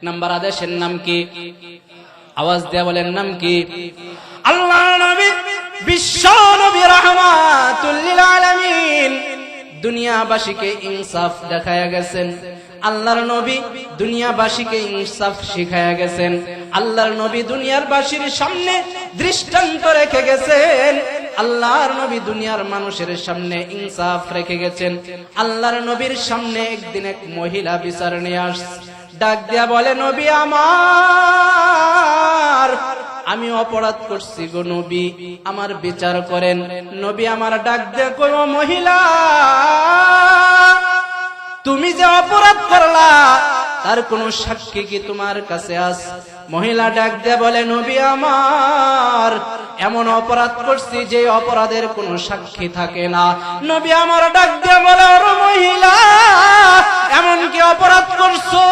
নাম্বার আদেশের নাম কি? আওয়াজ দেয়া বলেন নাম কি? আল্লাহর নবী বিশ্ব নবী রাহমাতুল লিল আলামিন দুনিয়াবাসীকে ইনসাফ দেখায়া গেছেন। আল্লাহর নবী দুনিয়াবাসীকে ইনসাফ শিখায়া গেছেন। আল্লাহর নবী দুনিয়ার বাসীর সামনে দৃষ্টান্ত রেখে গেছেন। আল্লাহর নবী দুনিয়ার মানুষের সামনে ইনসাফ রেখে গেছেন। আল্লাহর নবীর সামনে একদিন এক মহিলা বিচার নিয়ে আসছে, ডাক দিয়া বলে, নবী আমার, আমি অপরাধ করছি গো নবী, আমার বিচার করেন। নবী আমার ডাক দিয়া কই, ও মহিলা, তুমি যে অপরাধ করলা তার কোন সাক্ষী কি তোমার কাছে আছে? মহিলা ডাক দিয়ে বলে, নবী আমার, এমন অপরাধ করছি যে অপরাধের কোনো সাক্ষী থাকে না। নবী আমার ডাক দিয়ে বলে, ওরে মহিলা, এমন কি অপরাধ করছো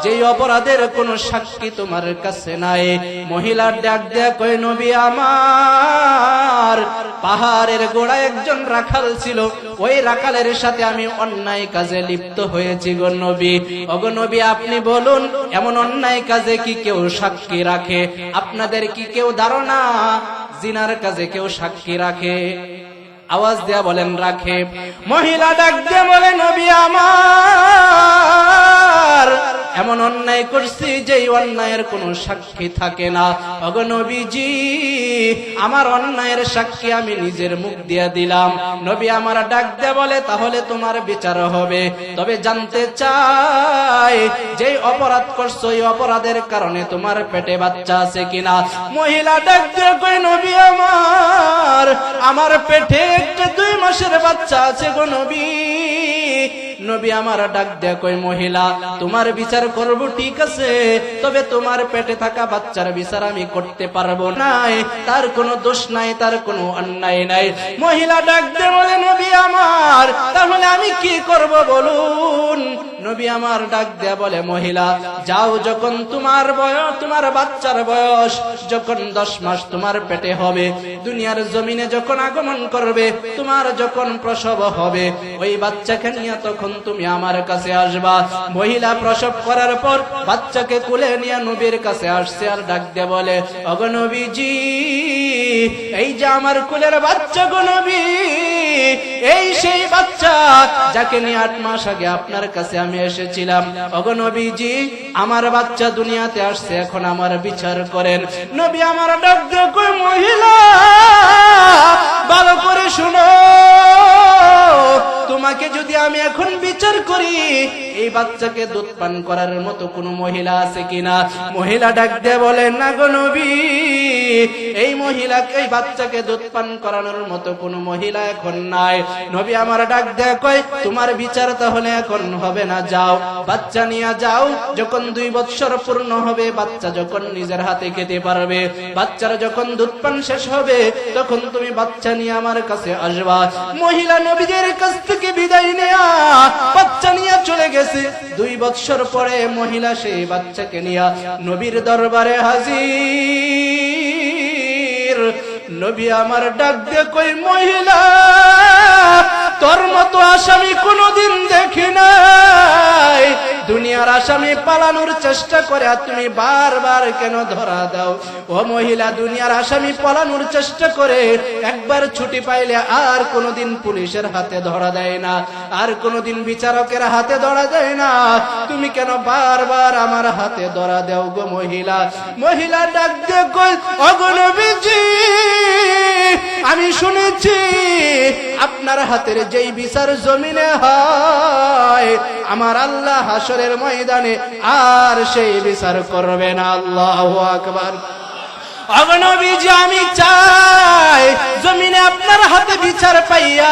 যে অপরাধের কোনো সাক্ষী তোমার কাছে নাই? মহিলার ডাক দিয়ে কই, নবী আমার, পাহাড়ের গোড়ায় একজন রাখাল ছিল, ওই রাখালের সাথে আমি অন্যায় কাজে লিপ্ত হয়েছি গো নবী। ওগো নবী, আপনি বলুন, এমন অন্যায় কাজে কি কেউ সাক্ষী রাখে? আপনাদের কি কেউ ধারণা জিনার কাজে কেউ সাক্ষী রাখে? আওয়াজ দেয়া বলেন রাখে। মহিলা ডাক দিয়ে বলে, নবী আমার, এমন অন্যায় করছি যে অন্যায়ের কোনো সাক্ষী থাকে না। ওগো নবীজি, আমার অন্যায়ের সাক্ষী আমি নিজের মুখ দিয়ে দিলাম। নবী আমার ডাক দিয়ে বলে, তাহলে তোমার বিচার হবে। তবে জানতে চাই, যে অপরাধ করছো এই অপরাধের কারণে তোমার পেটে বাচ্চা আছে কিনা? মহিলা ডাক দিয়ে কই, নবী আমার, আমার পেটে একটা 2 মাসের বাচ্চা আছে গো নবী। নবী আমার ডাক দেয়া কই, মহিলা, তোমার বিচার করব ঠিক আছে, তবে তোমার পেটে থাকা বাচ্চার বিচার আমি করতে পারবো না। তার কোনো দোষ নাই, তার কোনো অন্যায় নাই। মহিলা ডাক দিয়ে বলে, নবী আমার, তাহলে আমি কি করব বলুন? নবী আমার ডাক দেয়া বলে, মহিলা, যাও, যখন তোমার বয়স, তোমার বাচ্চার বয়স যখন 10 মাস তোমার পেটে হবে, দুনিয়ার জমিনে যখন আগমন করবে, তোমার যখন প্রসব হবে, ওই বাচ্চাকে নিয়ে তখন তুমি আমার কাছে আসবা। মহিলা প্রসব করার পর বাচ্চাকে কোলে নিয়ে নবীর কাছে আসছে, আর ডাক দিয়ে বলে, ওগো নবীজি, এই যে আমার কোলের বাচ্চা গো নবী, এই সেই বাচ্চা যাকে নিয়ে 8 মাস আগে আপনার কাছে আমি এসেছিলাম। ওগো নবীজি, আমার বাচ্চা দুনিয়াতে আসছে, এখন আমার বিচার করেন। নবী আমার ডাক দিয়ে কই, মহিলা, ভালো করে শুনো, তোমাকে যদি আমি এখন বিচার করি, এই বাচ্চাকে দুধ পান করার মতো কোন মহিলা আছে কিনা? মহিলা ডাক দিয়ে বলেন, না গো নবী, এই মহিলাকে, এই বাচ্চাকে দুধ পান করানোর মতো কোন মহিলা এখন নাই। নবী আমার ডাক দিয়ে কয়, তোমার বিচার তাহলে এখন হবে না, যাও, বাচ্চা নিয়ে যাও। যখন 2 বৎসর পূর্ণ হবে, বাচ্চা যখন নিজের হাতে খেতে পারবে, বাচ্চার যখন দুধ পান শেষ হবে, তখন তুমি বাচ্চা নিয়ে আমার কাছে আসবা। মহিলা নবীদের কাছ থেকে বিদায় নেয়া বাচ্চা নিয়ে চলে গেছে। 2 বৎসর পরে মহিলা সেই বাচ্চাকে নিয়ে নবীর দরবারে হাজির। নবী আমার ডাক দিয়ে কই, মহিলা, তোর মতো আসামি কোনদিন দেখি নাই। দুনিয়ার আসামি পালানোর চেষ্টা করে আর তুমি বারবার কেন ধরা দাও? ও মহিলা, দুনিয়ার আসামি পালানোর চেষ্টা করে, একবার ছুটি পাইলে আর কোনদিন পুলিশের হাতে ধরা দেয় না, আর কোনদিন বিচারকের হাতে ধরা দেয় না। তুমি কেন বারবার আমার হাতে ধরা দাও গো মহিলা? মহিলা ডাক দিয়ে কই, ওগো নবীজি, আমি শুনেছি আপনার হাতের যেই বিচার জমিনে হয়, আমার আল্লাহ হাসরের ময়দানে আর সেই বিচার করবে না। আল্লাহু আকবার। ওগো নবীজি, আমি চাই জমিনে আপনার হাতে বিচার পাইয়া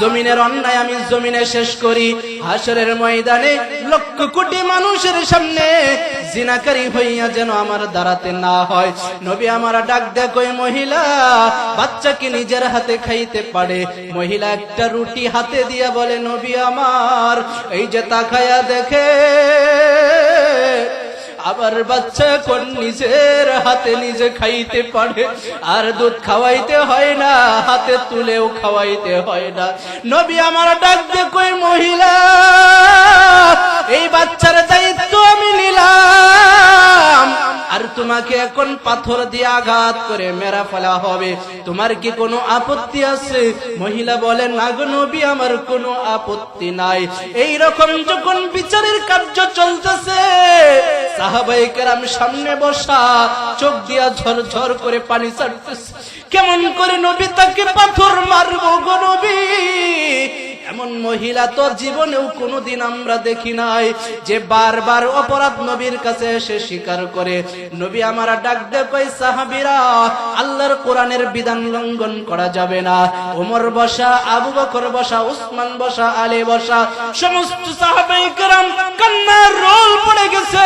জমিনের অন্যায় আমি জমিনে শেষ করি, হাসরের ময়দানে লক্ষ কোটি মানুষের সামনে জিনাকারী হইয়া যেন আমার দাঁড়াতে না হয়। নবী আমার ডাক দেয় কই, মহিলা, বাচ্চাকে নিজের হাতে খাইতে পারে? মহিলা একটা রুটি হাতে দিয়া বলে, নবী আমার, এই যে তাকায়া দেখে, আবার বাচ্চা কোন নিজের হাতে নিজে খাইতে পারে, আর দুধ খাওয়াইতে হয় না, হাতে তুলেও খাওয়াইতে হয় না। নবী আমার ডাক দিয়ে কই, মহিলা, এই বাচ্চার দায়িত্ব আমি তোমাকে এখন পাথর দিয়ে আঘাত করে মেরা ফেলা হবে, তোমার কি কোনো আপত্তি আছে? মহিলা বলেন, না গো নবী, আমার কোনো আপত্তি নাই। এই রকম যখন বিচারের কার্য চলতেছে, সাহাবায়ে কেরাম সামনে বসা, চোখ দিয়া ঝরঝর করে পানি ছাড়তেছে। কেমন করে নবী তাকে পাথর মারবো গো নবী? এমন মহিলা তো জীবনেও কোনোদিন আমরা দেখি নাই, যে বারবার অপরাধ নবীর কাছে এসে স্বীকার করে। নবী আমার ডাক দিয়ে কই, সাহাবীরা, আল্লাহর কোরআনের বিধান লঙ্ঘন করা যাবে না। ওমর বসা, আবু বকর বসা, উসমান বসা, আলী বসা, সমস্ত সাহাবায়ে কেরাম কান্নার রোল পড়ে গেছে।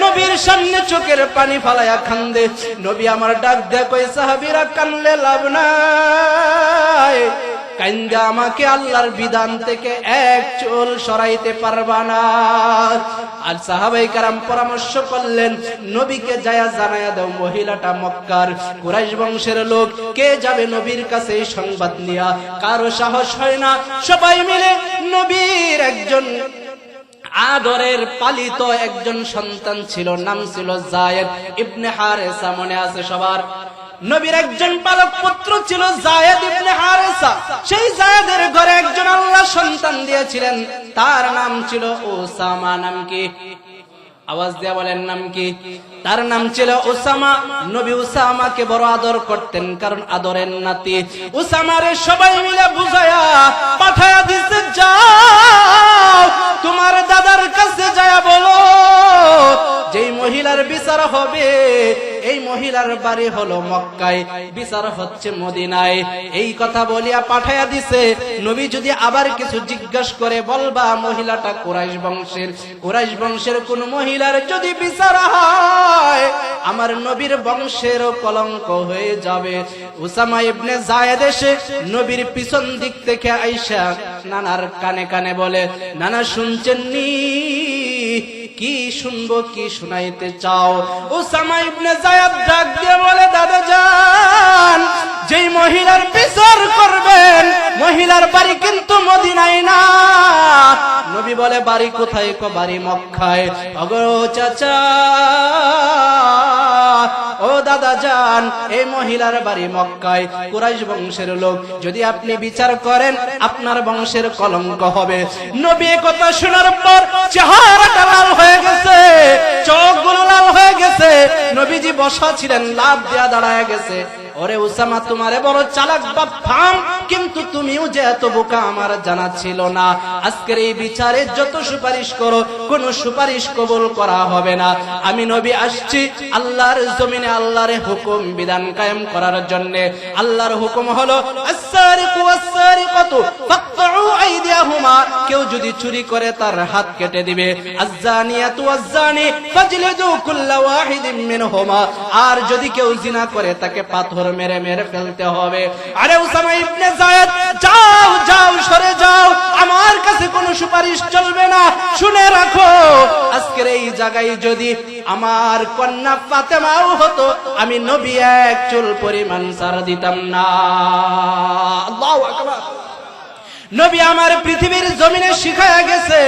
নবীর সামনে চোখের পানি ফালায়া কান্দে। নবী আমার ডাক দিয়ে কই, সাহাবীরা, কানলে লাভ নাই, কান্দা আমাকে আল্লাহর বিধান থেকে এক চুল সরাইতে পারবা না। আর সাহাবায়ে কেরাম পরামর্শ করলেন, নবীকে যায়া জানায়া দাও মহিলাটা মক্কার কুরাইশ বংশের লোক। কে যাবে নবীর কাছে এই সংবাদ নিয়া? কারো সাহস হয় না। সবাই মিলে নবীর একজন আদরের পালিত একজন সন্তান ছিল, নাম ছিল যায়েদ ইবনে হারেসা, মনে আছে সবার? নবীর একজন পালক পুত্র ছিল যায়েদ ইবনে হারেসা। সেই যায়েদের ঘরে একজন আল্লাহ সন্তান দিয়েছিলেন, তার নাম ছিল উসামা। নাম কি? আওয়াজ দিয়া বলেন, নাম কি? তার নাম ছিল উসামা। নবী উসামাকে বড় আদর করতেন, কারণ আদরের নাতি। উসামারে সবাই মিলে বুঝায়া পাঠায়া দিছে, যাও তোমার দাদার কাছে যায়া বলো, যেই মহিলার বিচার হবে, এই মহিলার বাড়ি হলো মক্কায়, বিচার হচ্ছে মদিনায়। এই কথা বলিয়া পাঠায়া দিছে। নবী যদি আবার কিছু জিজ্ঞাসা করে, বলবা মহিলাটা কুরাইশ বংশের। কুরাইশ বংশের কোন মহিলার যদি বিচার হয়, আমার নবীর বংশেরও কলঙ্ক হয়ে যাবে। উসামা ইবনে যায়েদ এসে নবীর পিছন দিক থেকে আইসা নানার কানে কানে বলে, নানা শুনছেন নি? কি শুনবো, কি শুনাইতে চাও? উসামা ইবনে যায়েদ ডাক দিয়ে বলে, দাদা জান, যেই মহিলার বিচার করবেন, মহিলার বাড়ি কিন্তু মদিনায় না। নবী বলে, বাড়ি কোথায়? বাড়ি মক্কায়। ওগো চাচা, ও দাদা জান, এই মহিলার বাড়ি মক্কায়, কুরাইশ বংশের লোক। যদি আপনি বিচার করেন, আপনার বংশের কলঙ্ক হবে। নবী কথা শোনার পর চেহারাটা লাল হয়ে গেছে, চোখগুলো লাল হয়ে গেছে। নবীজি বসা ছিলেন, লাফ দিয়া দাঁড়ায় গেছে। ওরে উসামা, তোমারে বড় চালাক বাপ থাম, কিন্তু তুমিও যে এত বোকা আমার জানা ছিল না। আজকের এই বিচারে যত সুপারিশ করো, কোন সুপারিশ কবুল করা হবে না। আমি নবী আসছি আল্লাহর জমিনে আল্লাহর হুকুম বিধান কায়েম করার জন্য। আল্লাহর হুকুম হলো, আস-সারিকু ওয়াস-সারিকাতু ফাকতাউ আইদিয়াহুমা, কেউ যদি চুরি করে তার হাত কেটে দিবে। আজ-জানিয়াতু ওয়াজ-জানি ফাজলিদু কুল্লা ওয়াহিদিন মিনহুমা, আর যদি কেউ জিনা করে তাকে পাথর মেরে মেরে ফেলতে হবে। আরে উসামা ইবনে যায়েদ, যাও যাও, সরে যাও, আমার কাছে কোনো সুপারিশ চলবে না। শুনে রাখো, আজকের এই জায়গায় যদি আমার কন্যা ফাতেমাও হতো, আমি নবী এক চুল পরিমাণ ছাড় দিতাম না। আল্লাহু আকবার। নবী আমার পৃথিবীর জমিনে শিখায়া গেছে,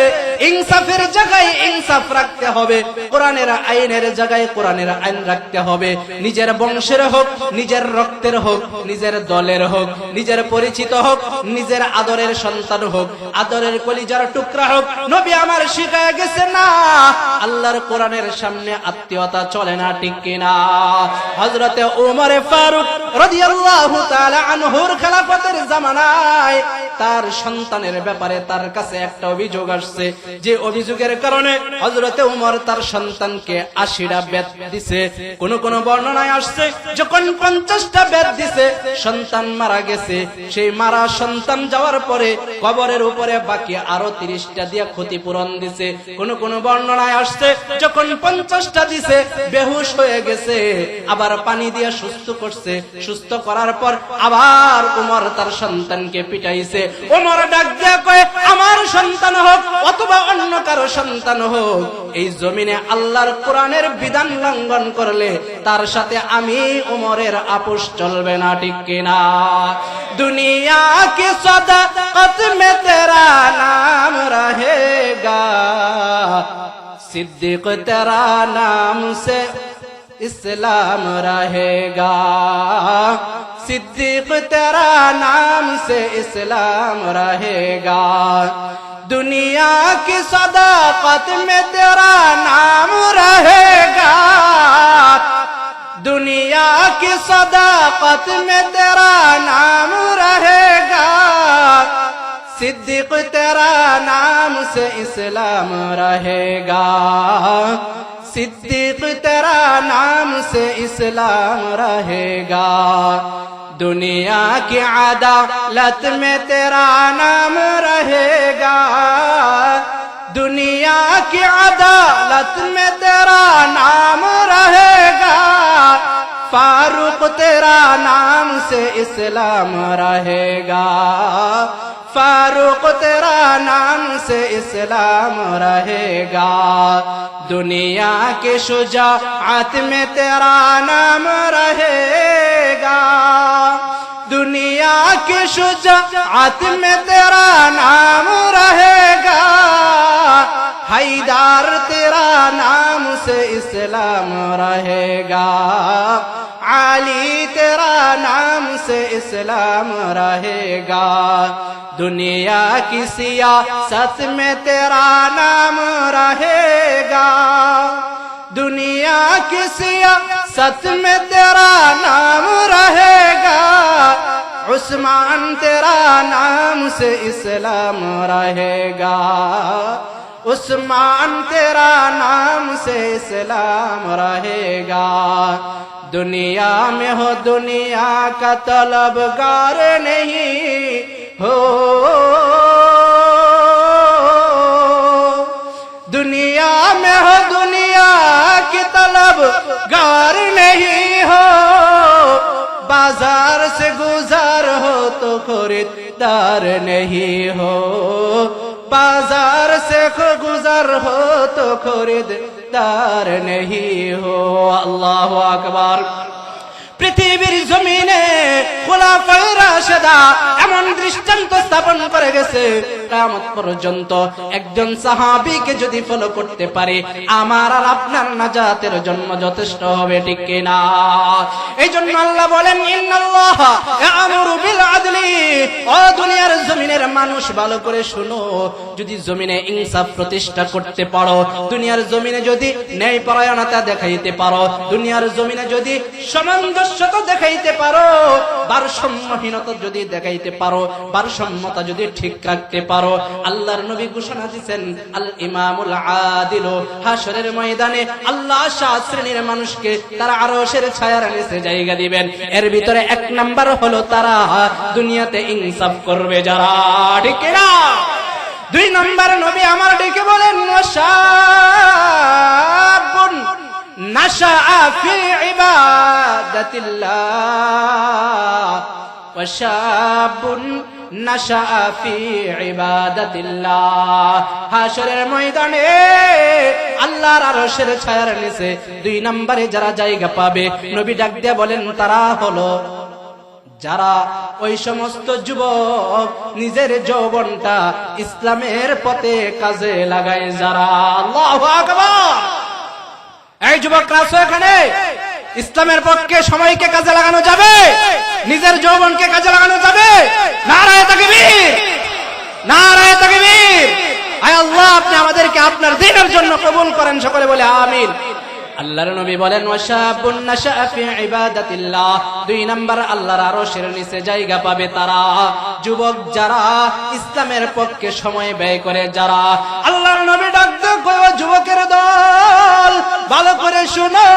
ইনসাফের জায়গায় ইনসাফ রাখতে হবে, কোরআনের আইনের জায়গায় কোরআনের আইন রাখতে হবে। নিজের বংশের হোক, নিজের রক্তের হোক, নিজের দলের হোক, নিজের পরিচিত হোক, নিজের আদরের সন্তান হোক, আদরের কলিজার টুকরা হোক, নবী আমার শিখায়া গেছে, না, আল্লাহর কোরআনের সামনে আত্মীয়তা চলে না, ঠিক কিনা? হযরতে ওমর ফারুক রাদিয়াল্লাহু তাআলা আনহুর খেলাফতের জামানায় তার সন্তানের ব্যাপারে তার কাছে একটা অভিযোগ আসছে, যে অভিযোগের কারণে হযরতে ওমর তার সন্তানকে 80টা বেত দিছে। কোন কোন বর্ণনায় আসছে যখন 50টা বেত দিছে, সন্তান মারা গেছে। সেই মারা সন্তান যাওয়ার পরে কবরের উপরে বাকি আরো 30টা দিয়ে ক্ষতিপূরণ দিছে। কোন কোন বর্ণনায় আসছে যখন 50টা দিছে, বেহুশ হয়ে গেছে, আবার পানি দিয়ে সুস্থ করছে। সুস্থ করার পর আবার ওমর তার সন্তানকে পিটাইছে। ওমর ডাক দিয়ে কয়, আমার সন্তান হোক অথবা অন্য কারো সন্তান হোক, এই জমিনে আল্লাহর কোরআনের বিধান লঙ্ঘন করলে তার সাথে আমি ওমরের আপোষ চলবে না, ঠিক কিনা? দুনিয়া কি সদাকত মে তেরা নাম রহেগা, সিদ্দিক তেরা নাম সে इस्लाम रहेगा, सिद्दीक तेरा नाम से इस्लाम रहेगा। दुनिया की सदाकत में तेरा नाम रहेगा, दुनिया की सदाकत में तेरा नाम रहेगा। सिद्दीक तेरा नाम से इस्लाम रहेगा, सिद्दीक तेरा नाम से इस्लाम रहेगा। दुनिया की अदालत में तेरा नाम रहेगा, दुनिया की अदालत में तेरा नाम रहेगा। फारूक तेरा नाम से इस्लाम रहेगा, फारूक तेरा नाम से इस्लाम रहेगा। दुनिया के शुजाअत में तेरा नाम रहेगा, दुनिया की शुजाअत में तेरा नाम रहेगा। हैदर तेरा नाम से इस्लाम रहेगा, अली तेरा नाम से इस्लाम रहेगा। दुनिया की सियासत में तेरा नाम रहेगा, दुनिया की सियासत में तेरा नाम रहेगा। उस्मान तेरा नाम से इस्लाम रहेगा, उस्मान तेरा नाम से इस्लाम रहेगा। दुनिया में हो दुनिया का तलबगार नहीं हो, दुनिया में हो दुनिया की तलबगार नहीं हो। बाजार से गुजार हो तो खरीदार नहीं हो, बाजार से गुजर हो तो खरीदार नहीं हो। अल्लाह আকবার। পৃথিবীর জমিনে খোলাফায়ে রাশেদা এমন দৃষ্টান্ত স্থাপন করে গেছে, কিয়ামত পর্যন্ত একজন সাহাবীকে যদি ফলো করতে পারে আমার আর আপনার নাজাতের জন্য যথেষ্ট হবে, ঠিক কি না? এইজন্য আল্লাহ বলেন ইন্নাল্লাহা ইয়া'মুরু বিল আদলি। ও দুনিয়ার জমিনের মানুষ ভালো করে শুনো, যদি জমিনে ইনসাফ প্রতিষ্ঠা করতে পারো, দুনিয়ার জমিনে যদি ন্যায়পরায়ণতা দেখাইতে পারো, দুনিয়ার জমিনে যদি সামঞ্জস্যতা দেখাইতে পারো, ভারসাম্যহীনতা যদি দেখাইতে পারো, ভারসাম্যতা যদি ঠিক রাখতে পারো, আল্লাহর নবী ঘোষণা দিয়েছেন আল ইমামুল আদিল, হাশরের ময়দানে আল্লাহ 7 শ্রেণীর মানুষকে তার আরশের ছায়ার নিচে জায়গা দিবেন। এর ভিতরে 1 নাম্বার হলো তারা দুনিয়াতে ইনসাফ করবে যারা, ঠিক না? 2 নাম্বার নবী আমার ডেকে বলেন ওয়াশাবুন নাশাআ ফি ইবাদাতিল্লাহ, ওয়াশাবুন নাশাআ ফি ইবাদাতিল্লাহ। হাশরের ময়দানে আল্লাহর আরশের ছায়ার নিচে 2 নম্বরে যারা জায়গা পাবে, নবী ডাক দিয়ে বলেন তারা হলো যারা ওই সমস্ত যুবক নিজের যৌবনটা ইসলামের পথে কাজে লাগায় যারা। আল্লাহু আকবার। এই যুবকরা আছো এখানে, ইসলামের পক্ষে সময়কে কাজে লাগানো যাবে, নিজের যৌবনকে কাজে লাগানো যাবে? নারায়ে তাকবীর, নারায়ে তাকবীর। আয় আল্লাহ আপনি আমাদেরকে আপনার দ্বীনের জন্য কবুল করেন, সকলে বলে আমিন। আল্লাহর নবী বলেন ওয়াশাবুন নাশাআ ফি ইবাদাতিল্লাহ, 2 নাম্বার আল্লাহর আরশের নিচে জায়গা পাবে তারা যুবক যারা ইসলামের পক্ষে সময় ব্যয় করে যারা। আল্লাহর নবী ডাক দিয়ে কয় যুবকের দল ভালো করে শুনো,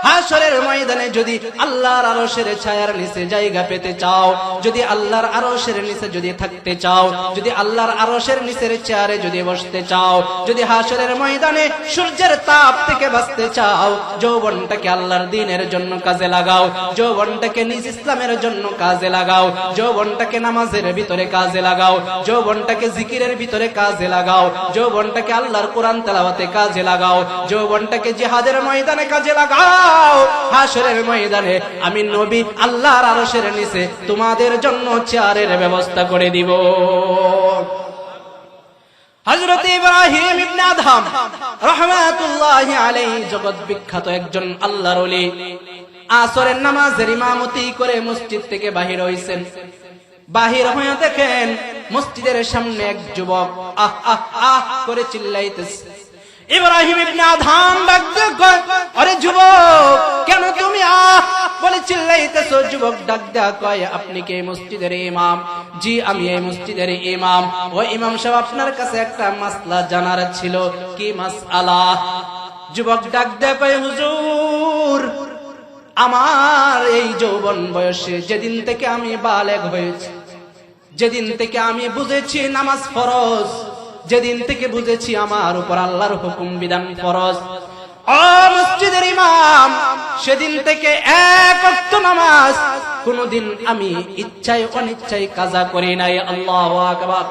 হাশরের ময়দানে যদি আল্লাহর আরশের ছায়ার নিচে জায়গা পেতে চাও, যদি আল্লাহর আরশের নিচে যদি থাকতে চাও, যদি আল্লাহর আরশের নিচের চেয়ারে যদি বসতে চাও, যদি হাশরের ময়দানে সূর্যের তাপ থেকে বাঁচতে চাও, যৌবনটাকে আল্লাহর দ্বীনের জন্য কাজে লাগাও, যৌবনটাকে নিজ ইসলামের জন্য কাজে লাগাও, যৌবনটাকে নামাজের ভিতরে কাজে লাগাও, যৌবনটাকে জিকিরের ভিতরে কাজে লাগাও, যৌবনটাকে আল্লাহর কোরআন তেলাওয়াতে কাজে লাগাও, যৌবনটাকে জিহাদের ময়দানে কাজে লাগাও। হাশরের ময়দানে আমি নবী আল্লাহর আরশের নিচে তোমাদের জন্য চেয়ারের ব্যবস্থা করে দিব। হযরত ইব্রাহিম ইবনে আদহাম রাহমাতুল্লাহি আলাইহি জগৎ বিখ্যাত একজন আল্লাহর ওলি আসরের নামাজের ইমামতি করে মসজিদ থেকে বাহির হইছেন। বাহির হয়ে দেখেন মসজিদের সামনে এক যুবক আহ আহ আহ করে চিল্লাইতেছে। ইব্রাহিম ইবনে আদহাম ডাক দিয়ে কয়, আরে যুবক, কেন তুমি আহ বলে চিল্লাইতেছো? যুবক ডাক দিয়ে কয়, আপনি কি এই মসজিদের ইমাম? জি, আমি এই মসজিদের ইমাম। ও ইমাম সাহেব, আপনার কাছে একটা মাসলা জানার ছিল। কি মাসআলা? যুবক ডাক দিয়ে কয়, হুজুর, আমার এই যৌবন বয়সে যেদিন থেকে আমি বালেগ হয়েছি, যেদিন থেকে আমি বুঝেছি নামাজ ফরজ, যেদিন থেকে বুঝেছি আমার উপর আল্লাহর হুকুম বিধান ফরজ, ও মসজিদের ইমাম, সেদিন থেকে এক ওয়াক্ত নামাজ কোনদিন আমি ইচ্ছায় অনিচ্ছায় কাজা করি নাই। আল্লাহু আকবার।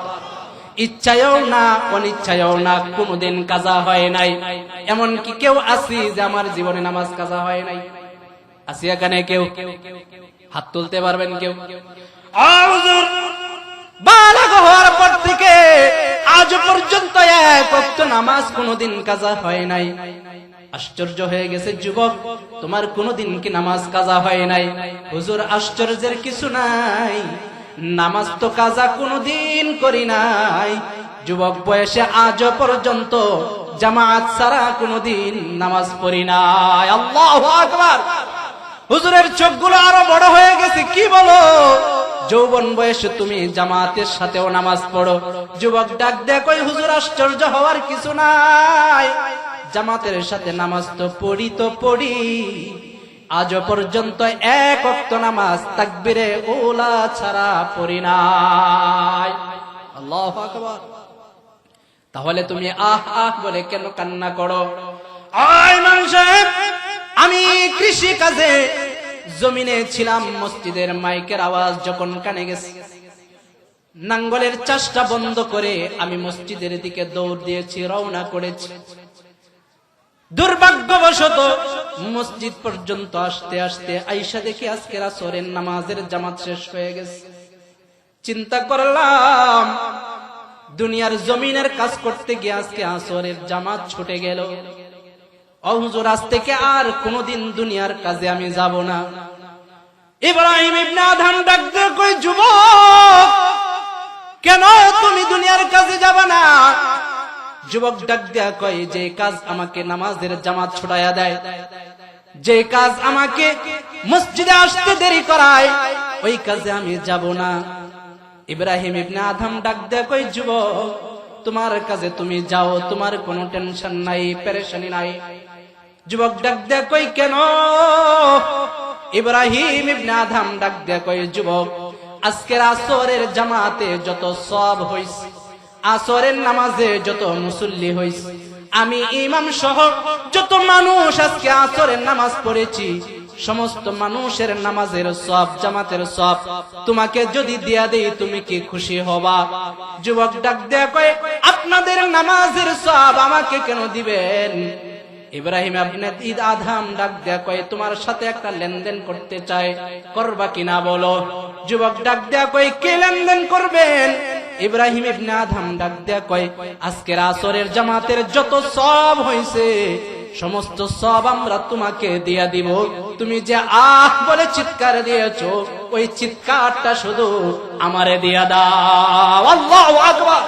ইচ্ছায়ও না অনিচ্ছায়ও না, কোনদিন কাজা হয় নাই। এমন কি কেউ আছে যে আমার জীবনে নামাজ কাজা হয় নাই? আছে এখানে কেউ? হাত তুলতে পারবেন কেউ? হুজুর, বালেগ হওয়ার পর থেকে আজ পর্যন্ত এক ওয়াক্ত নামাজ কোনদিন কাজা হয় নাই। আশ্চর্য হয়ে গেছে যুবক, তোমার কোনদিন কি নামাজ কাজা হয় নাই? হুজুর, আশ্চর্যের কিছু নাই, নামাজ তো কাজা কোনদিন করি নাই। যুবক বয়সে আজ পর্যন্ত জামাত ছাড়া কোনদিন নামাজ পড়ি নাই। আল্লাহু আকবার। হুজুরের চোখগুলো আরো বড় হয়ে গেছে। কি বলো? যৌবন বয়সে তুমি জামাতের সাথেও নামাজ পড়ো? যুবক ডাক দেয় কই, হুজুর, আশ্চর্য হওয়ার কিছু নাই, জামাতের সাথে নামাজ তো পড়ি, আজ পর্যন্ত এক ওয়াক্ত নামাজ তাকবীরে ওলা ছাড়া পড়ি নাই। আল্লাহু আকবার। তাহলে তুমি আহ আহ বলে কেন কান্না করো? ইমাম সাহেব, আমি কৃষি কাজে জমিনে ছিলাম, মসজিদের মাইকের আওয়াজ যখন কানে গেছে, নাঙ্গলের চাষটা বন্ধ করে আমি মসজিদের দিকে দৌড় দিয়েছি, রওনা করেছি। দুর্ভাগ্যবশত মসজিদ পর্যন্ত আসতে আসতে আইসা দেখি আজকের আসরের নামাজের জামাত শেষ হয়ে গেছে। চিন্তা করলাম, দুনিয়ার জমিনের কাজ করতে গিয়ে আজকে আসরের জামাত ছুটে গেল। ও হুজুর, আজ থেকে আর কোনদিন দুনিয়ার কাজে আমি যাব না। ইব্রাহিম ইবনে আদহাম ডাক দিয়ে কই, যুবক, কেন তুমি দুনিয়ার কাজে যাবে না? যুবক ডাক দিয়া কয়, যে কাজ আমাকে নামাজের জামাত ছুটাইয়া দেয়, যে কাজ আমাকে মসজিদে আসতে দেরি করায়, ওই কাজে আমি যাব না। ইব্রাহিম ইবনে আদহাম ডাক দিয়া কয়, যুবক, তোমার কাজে তুমি যাও, তোমার কোনো টেনশন নাই, পেরেশানি নাই। যুবক ডাক দিয়া কই, কেন? ইব্রাহিম ইবনে আদহাম ডাক দিয়া কয়, যুবক, আজকের আসরের জামাতে যত সওয়াব হইছে, আসরের নামাজে যত মুসল্লি হইছে, আমি ইমাম সহ যত মানুষ আজকে আসরের নামাজ পড়েছি, সমস্ত মানুষের নামাজের সওয়াব, জামাতের সওয়াব তোমাকে যদি দিয়া দেই, তুমি কি খুশি হবা? যুবক ডাক দেয়া কয়, আপনাদের নামাজের সওয়াব আমাকে কেন দিবেন? ইব্রাহিম ইবনে আদহাম ডাক দেয়া কয়, তোমার সাথে একটা লেনদেন করতে চাই, করবা কিনা বলো? যুবক ডাক দেয়া কয়, কে লেনদেন করবেন? ইব্রাহিম ইবনে আদহাম ডাক দেয়া কয়, আজকের আসরের জামাতের যত সওয়াব হইছে, সমস্ত সওয়াব আমরা তোমাকে দিয়া দিব। তুমি যে আহ বলে চিৎকার দিয়েছো, ওই চিৎকারটা শুধু আমারে দিয়া দাও। আল্লাহু আকবার।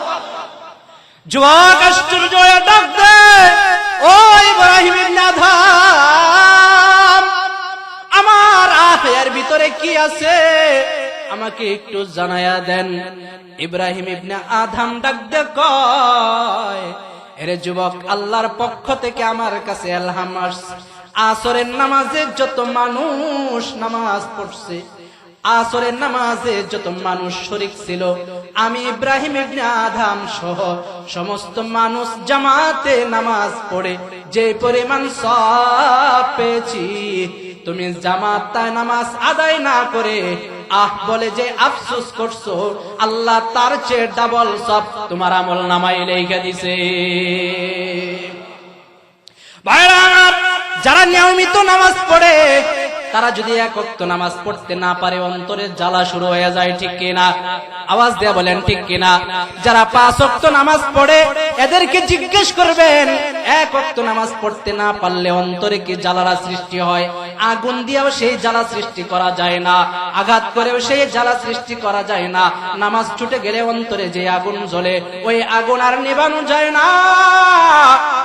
যুবক আশ্চর্য হয়ে ডাক দেয়, ও ইব্রাহিম ইবনে আদহাম, আমার আহের ভিতরে কি আছে আমাকে একটু জানায়া দেন। ইব্রাহিম ইবনে আদহাম ডাক দিয়ে কয়, এরে যুবক, আল্লাহর পক্ষ থেকে আমার কাছে ইলহাম আসছে, আসরের নামাজে যত মানুষ নামাজ পড়ছে, আসরের নামাজে যত মানুষ শরীক ছিল, আমি ইব্রাহিম ইবনে আদহাম সহ সমস্ত মানুষ জামাতে নামাজ পড়ে যে পরিমাণ সওয়াব পেয়েছি, তুমি জামাতে নামাজ আদায় না করে আহ বলে যে আফসোস করছো, আল্লাহ তার চেয়ে ডাবল সওয়াব তোমার আমল নামায় লিখে দিছে। ভাইরা, যারা নিয়মিত নামাজ পড়ে তারা যদি এক ওয়াক্ত নামাজ পড়তে না পারে অন্তরে জ্বালা শুরু হয়ে যায়, ঠিক কিনা? আওয়াজ দিয়ে বলেন ঠিক কিনা? যারা 5 ওয়াক্ত নামাজ পড়ে এদেরকে জিজ্ঞেস করবেন, এক ওয়াক্ত নামাজ পড়তে না পারলে অন্তরে কি জ্বালার সৃষ্টি হয়? আগুন দিয়েও সেই জ্বালা সৃষ্টি করা যায় না, আঘাত করেও সেই জ্বালা সৃষ্টি করা যায় না। নামাজ ছুটে গেলে অন্তরে যে আগুন জ্বলে, ওই আগুন আর নিভানো যায় না।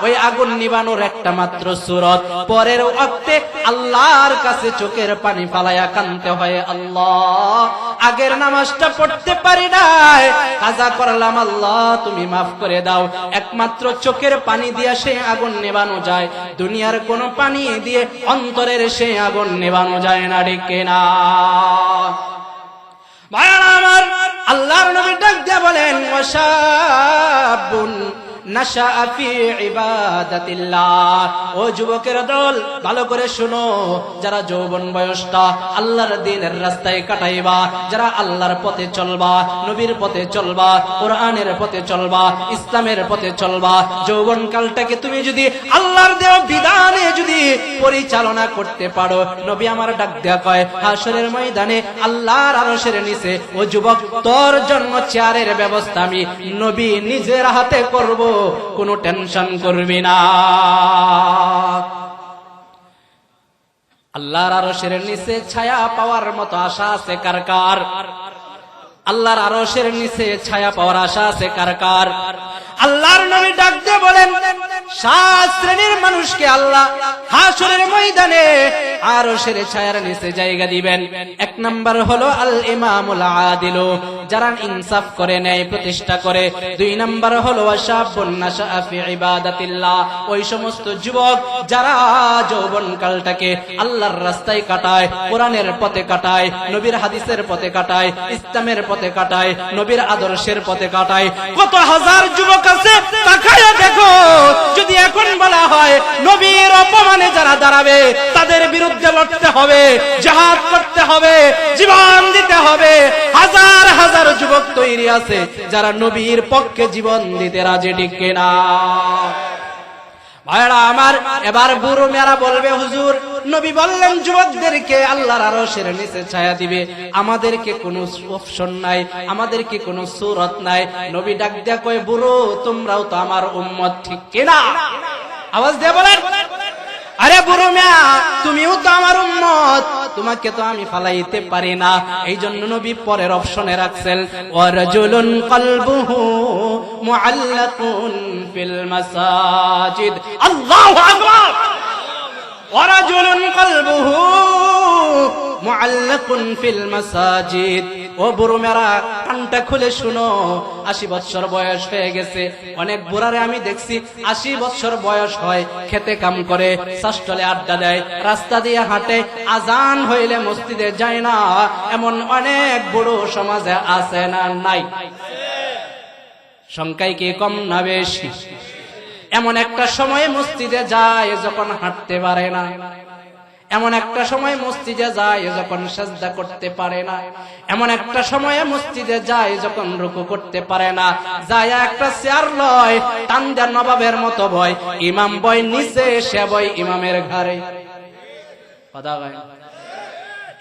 ওই আগুন নিভানোর একটা মাত্র সূরত, পরের ওয়াক্তে আল্লাহর কাছে চোখের পানি ফালায়া কাঁদতে হয়, আল্লাহ আগের নামাজটা পড়তে পারি নাই, কাজা করলাম, আল্লাহ তুমি মাফ করে দাও। একমাত্র চোখের পানি দিয়ে সেই আগুন নেভানো যায়, দুনিয়ার কোন পানি দিয়ে অন্তরের সেই আগুন নেভানো যায় না, ঠিক কিনা? ভাইরা আমার, আল্লাহর নবী ডাক দিয়ে বলেন, ওয়াশাবুন নাশাআ ফি ইবাদাতিল্লাহ। ও যুবকের দল, ভালো করে শুনো, যারা যৌবন বয়সটা আল্লাহর দ্বীনের রাস্তায় কাটাইবা, যারা আল্লাহর পথে চলবা, নবীর পথে চলবা, কোরআনের পথে চলবা, ইসলামের পথে চলবা, যৌবন কালটাকে তুমি যদি আল্লাহর দেওয়া বিধানে যদি পরিচালনা করতে পারো, নবী আমার ডাক দেয়া কয়, হাশরের ময়দানে আল্লাহর আরশের নিচে, ও যুবক, তোর জন্য চেয়ারের ব্যবস্থা আমি নবী নিজের হাতে করব, কোনো টেনশন করবি না। আল্লাহর আরশের নিচে ছায়া পাওয়ার মতো আশা আছে কার কার? আল্লাহর আরশের নিচে ছায়া পাওয়ার আশা আছে কার কার? আল্লাহর নবী ডাক দিয়ে বলেন, 7 শ্রেণীর মানুষকে আল্লাহ হাশরের ময়দানে আরশের ছায়ার নিচে জায়গা দিবেন। 1 নাম্বার হলো আল ইমামুল আদিল, যারা ইনসাফ করে, ন্যায় প্রতিষ্ঠা করে। 2 নাম্বার হলো ওয়াশাবুন নাশাআ ফি ইবাদাতিল্লাহ, ওই সমস্ত যুবক যারা যৌবন কালটাকে আল্লাহর রাস্তায় কাটায়, কোরআনের পথে কাটায়, নবীর হাদিসের পথে কাটায়, ইসলামের পথে কাটায়, নবীর আদর্শের পথে কাটায়। কত হাজার যুবক আছে, তাকায়া দেখো, যদি এখন বলা হয় নবীর অপমানে যারা দাঁড়াবে তাদের বিরুদ্ধে লড়তে হবে, জিহাদ করতে হবে, জীবন দিতে হবে, হাজার হাজার যুবক তৈরি আছে যারা নবীর পক্ষে জীবন দিতে রাজি, ঠিক কিনা? ভাইরা আমার, এবার বুড়ো মেয়েরা বলবে, হুজুর নবী বললেন যুবকদেরকে আল্লাহর আরশের নিচে ছায়া দিবে, আমাদেরকে কোনো অপশন নাই, আমাদেরকে কোনো সূরত নাই। নবী ডাক দিয়া কয়, বুড়ো তোমরাও তো আমার উম্মত, ঠিক কিনা? আওয়াজ দিয়ে বলেন, আরে বুড়ো মিয়া, তুমিও তো আমার উম্মত, তোমাকে তো আমি ফালাইতে পারি না। এই জন্য নবী পরের অপশনে রাখছেন, ওয়ারাজুলুন কলবুহু মুআল্লাকুন ফিল মাসাজিদ। আল্লাহু আকবার। ওয়ারাজুলুন কলবুহু মুআল্লাকুন ফিল মাসাজিদ। ও বুড়ো মেয়েরা, কানটা খুলে শুনো, 80 বছর বয়স হয়ে গেছে। অনেক বুড়ারে আমি দেখছি 80 বছর বয়স হয়, খেতে কাম করে, সাস্টলে আড্ডা দেয়, রাস্তা দিয়ে হাঁটে, আজান হইলে মসজিদে যায় না। এমন অনেক বুড়ো সমাজে আছে না নাই? সংখ্যায় কি কম না বেশি? এমন একটা সময় মসজিদে যায় যখন হাঁটতে পারে না, এমন একটা সময় মসজিদে যায় যখন সাজদা করতে পারে না, এমন একটা সময়ে মসজিদে যায় যখন রুকু করতে পারে না। যায় একটা চেয়ার লয়, টান দেয় নবাবের মতো বয়, ইমাম বয় নিচে, সে বয় ইমামের ঘরে। কথা কয়,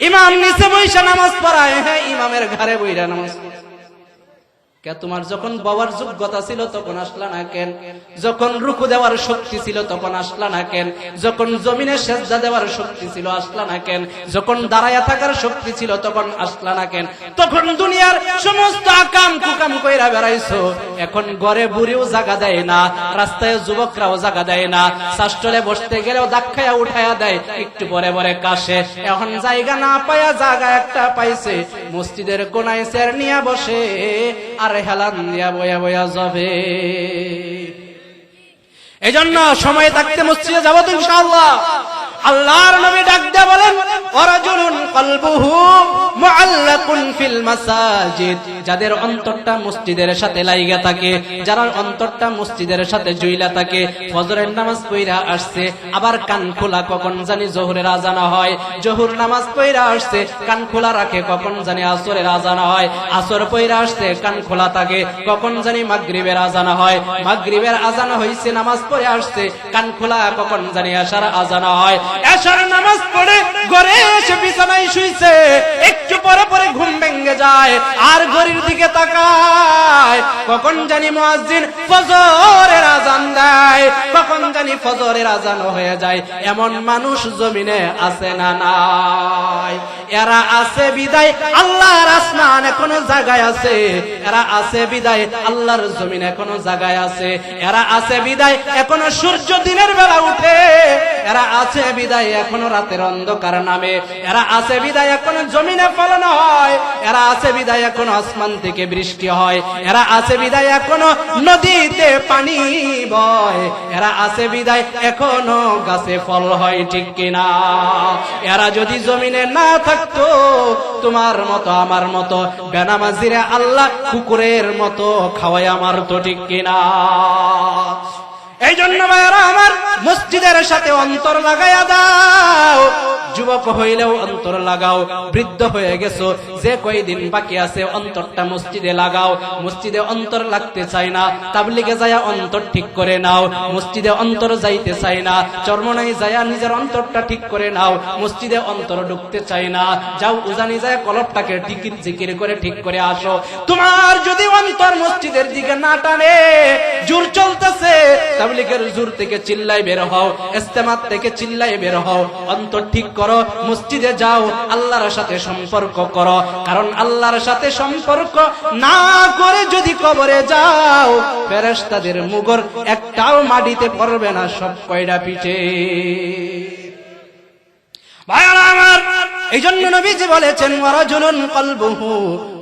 ইমাম নিচে বইসা নামাজ পড়ায়, হ্যাঁ ইমামের ঘরে বইরা নামাজ পড়ায়। কে তোমার যখন বাবার যোগ্যতা ছিল তখন আসলা না কেন? যখন রুকু দেওয়ার শক্তি ছিল তখন আসলা না কেন? যখন জমিনে সেজদা দেওয়ার শক্তি ছিল আসলা না কেন? যখন দাঁড়ায়া থাকার শক্তি ছিল তখন আসলা না কেন? তখন দুনিয়ার সমস্ত আকাম কুকাম কইরা বেড়াইছো, এখন ঘরে বুড়িও জায়গা দেয় না, রাস্তায় যুবকরাও জায়গা দেয় না, শাস্ত্রে বসতে গেলেও ধাক্কায়া উঠায়া দেয়, একটু পরে পরে কাশে। এখন জায়গা না পায়া জায়গা একটা পাইছে, মসজিদের কোনায় চেয়ার নিয়ে বসে আর হেলান দিয়া বয়া বয়া যাবে। এজন্য সময় থাকতে মসজিদে যাবো তো ইনশাআল্লাহ। আল্লাহর নবী ডাক দিয়ে বলেন, ওয়ারাজুলুন কলবুহু মুআল্লাকুন ফিল মাসাজিদ, যাদের অন্তরটা মসজিদের সাথে লাইগা থাকে, যারা অন্তরটা মসজিদের সাথে জুইলা থাকে, ফজরের নামাজ পড়া আসছে, আবার কান খোলা, কখন জানি জোহরের আজান হয়, জোহর নামাজ পড়া আসছে, কান খোলা রাখে, কখন জানি আসরের আজান হয়, আসর পড়া আসছে, কান খোলা থাকে, কখন জানি মাগরিবের আজান হয়, মাগরিবের আজান হইছে, নামাজ পড়ে আসছে, কান খোলা, কখন জানি আশার আজান হয়। এশার নামাজ পড়ে ঘরে এসে বিছানায় শুইছে, একটু পরে পরে ঘুম ভেঙে যায়, আর ঘড়ির দিকে তাকায় কখন জানি মুয়াজ্জিন ফজরের আযান দেয়, কখন জানি ফজরের আযান হয়ে যায়। এমন মানুষ জমিনে আছে না নাই? এরা আছে বিদায় আল্লাহর আসমান এখনো জায়গায় আছে, এরা আছে বিদায় আল্লাহর জমিন এখনো জায়গায় আছে, এরা আছে বিদায় এখনো সূর্য দিনের বেলা উঠে, এরা আছে বিদায় এখনো রাতের অন্ধকার নামে, এরা আছে বিদায় এখনো জমিনে ফলন হয়, এরা আছে বিদায় এখনো আসমান থেকে বৃষ্টি হয়, এরা আছে বিদায় এখনো নদীতে পানি বয়, এরা আছে বিদায় এখনো গাছে ফল হয়, ঠিক কিনা? এরা যদি জমিনে না থাকতো তোমার মতো আমার মতো বেনামাজিরে আল্লাহ কুকুরের মতো খাওয়াই আমার তো, ঠিক কিনা? এই জন্য ভাইরা আমার, মসজিদের সাথে অন্তর লাগাইয়া দাও। যুবক হইলেও অন্তর লাগাও, বৃদ্ধ হয়ে গেছো, যে কয়দিন বাকি আছে অন্তরটা মসজিদে লাগাও। মসজিদে অন্তর লাগতে চাই না, তাবলিগে যায়া অন্তর ঠিক করে নাও। মসজিদে অন্তর যাইতে চাই না, চরমনাই যায়া নিজের অন্তরটা ঠিক করে নাও। মসজিদে অন্তর ঢুকতে চাই না, যাও উজানি যায় কলবটাকে টিকির জিকির করে ঠিক করে আসো। তোমার যদি অন্তর মসজিদের দিকে না টানে, জোর চলতেছে, তাবলিগের জোর থেকে চিল্লাই বের হও, ইস্তেমাত থেকে চিল্লাই বের হও, অন্তর ঠিক করো, মসজিদে যাও, আল্লাহর সাথে সম্পর্ক করো। কারণ আল্লাহর সাথে সম্পর্ক না করে যদি কবরে যাও, ফেরেশতাদের মুগর একটাও মাটিতে পড়বে না, সব কয়টা পিঠে। ভাইরা আমার, এই জন্য নবীজি বলেছেন ওয়ারাজুলুন কলবুহু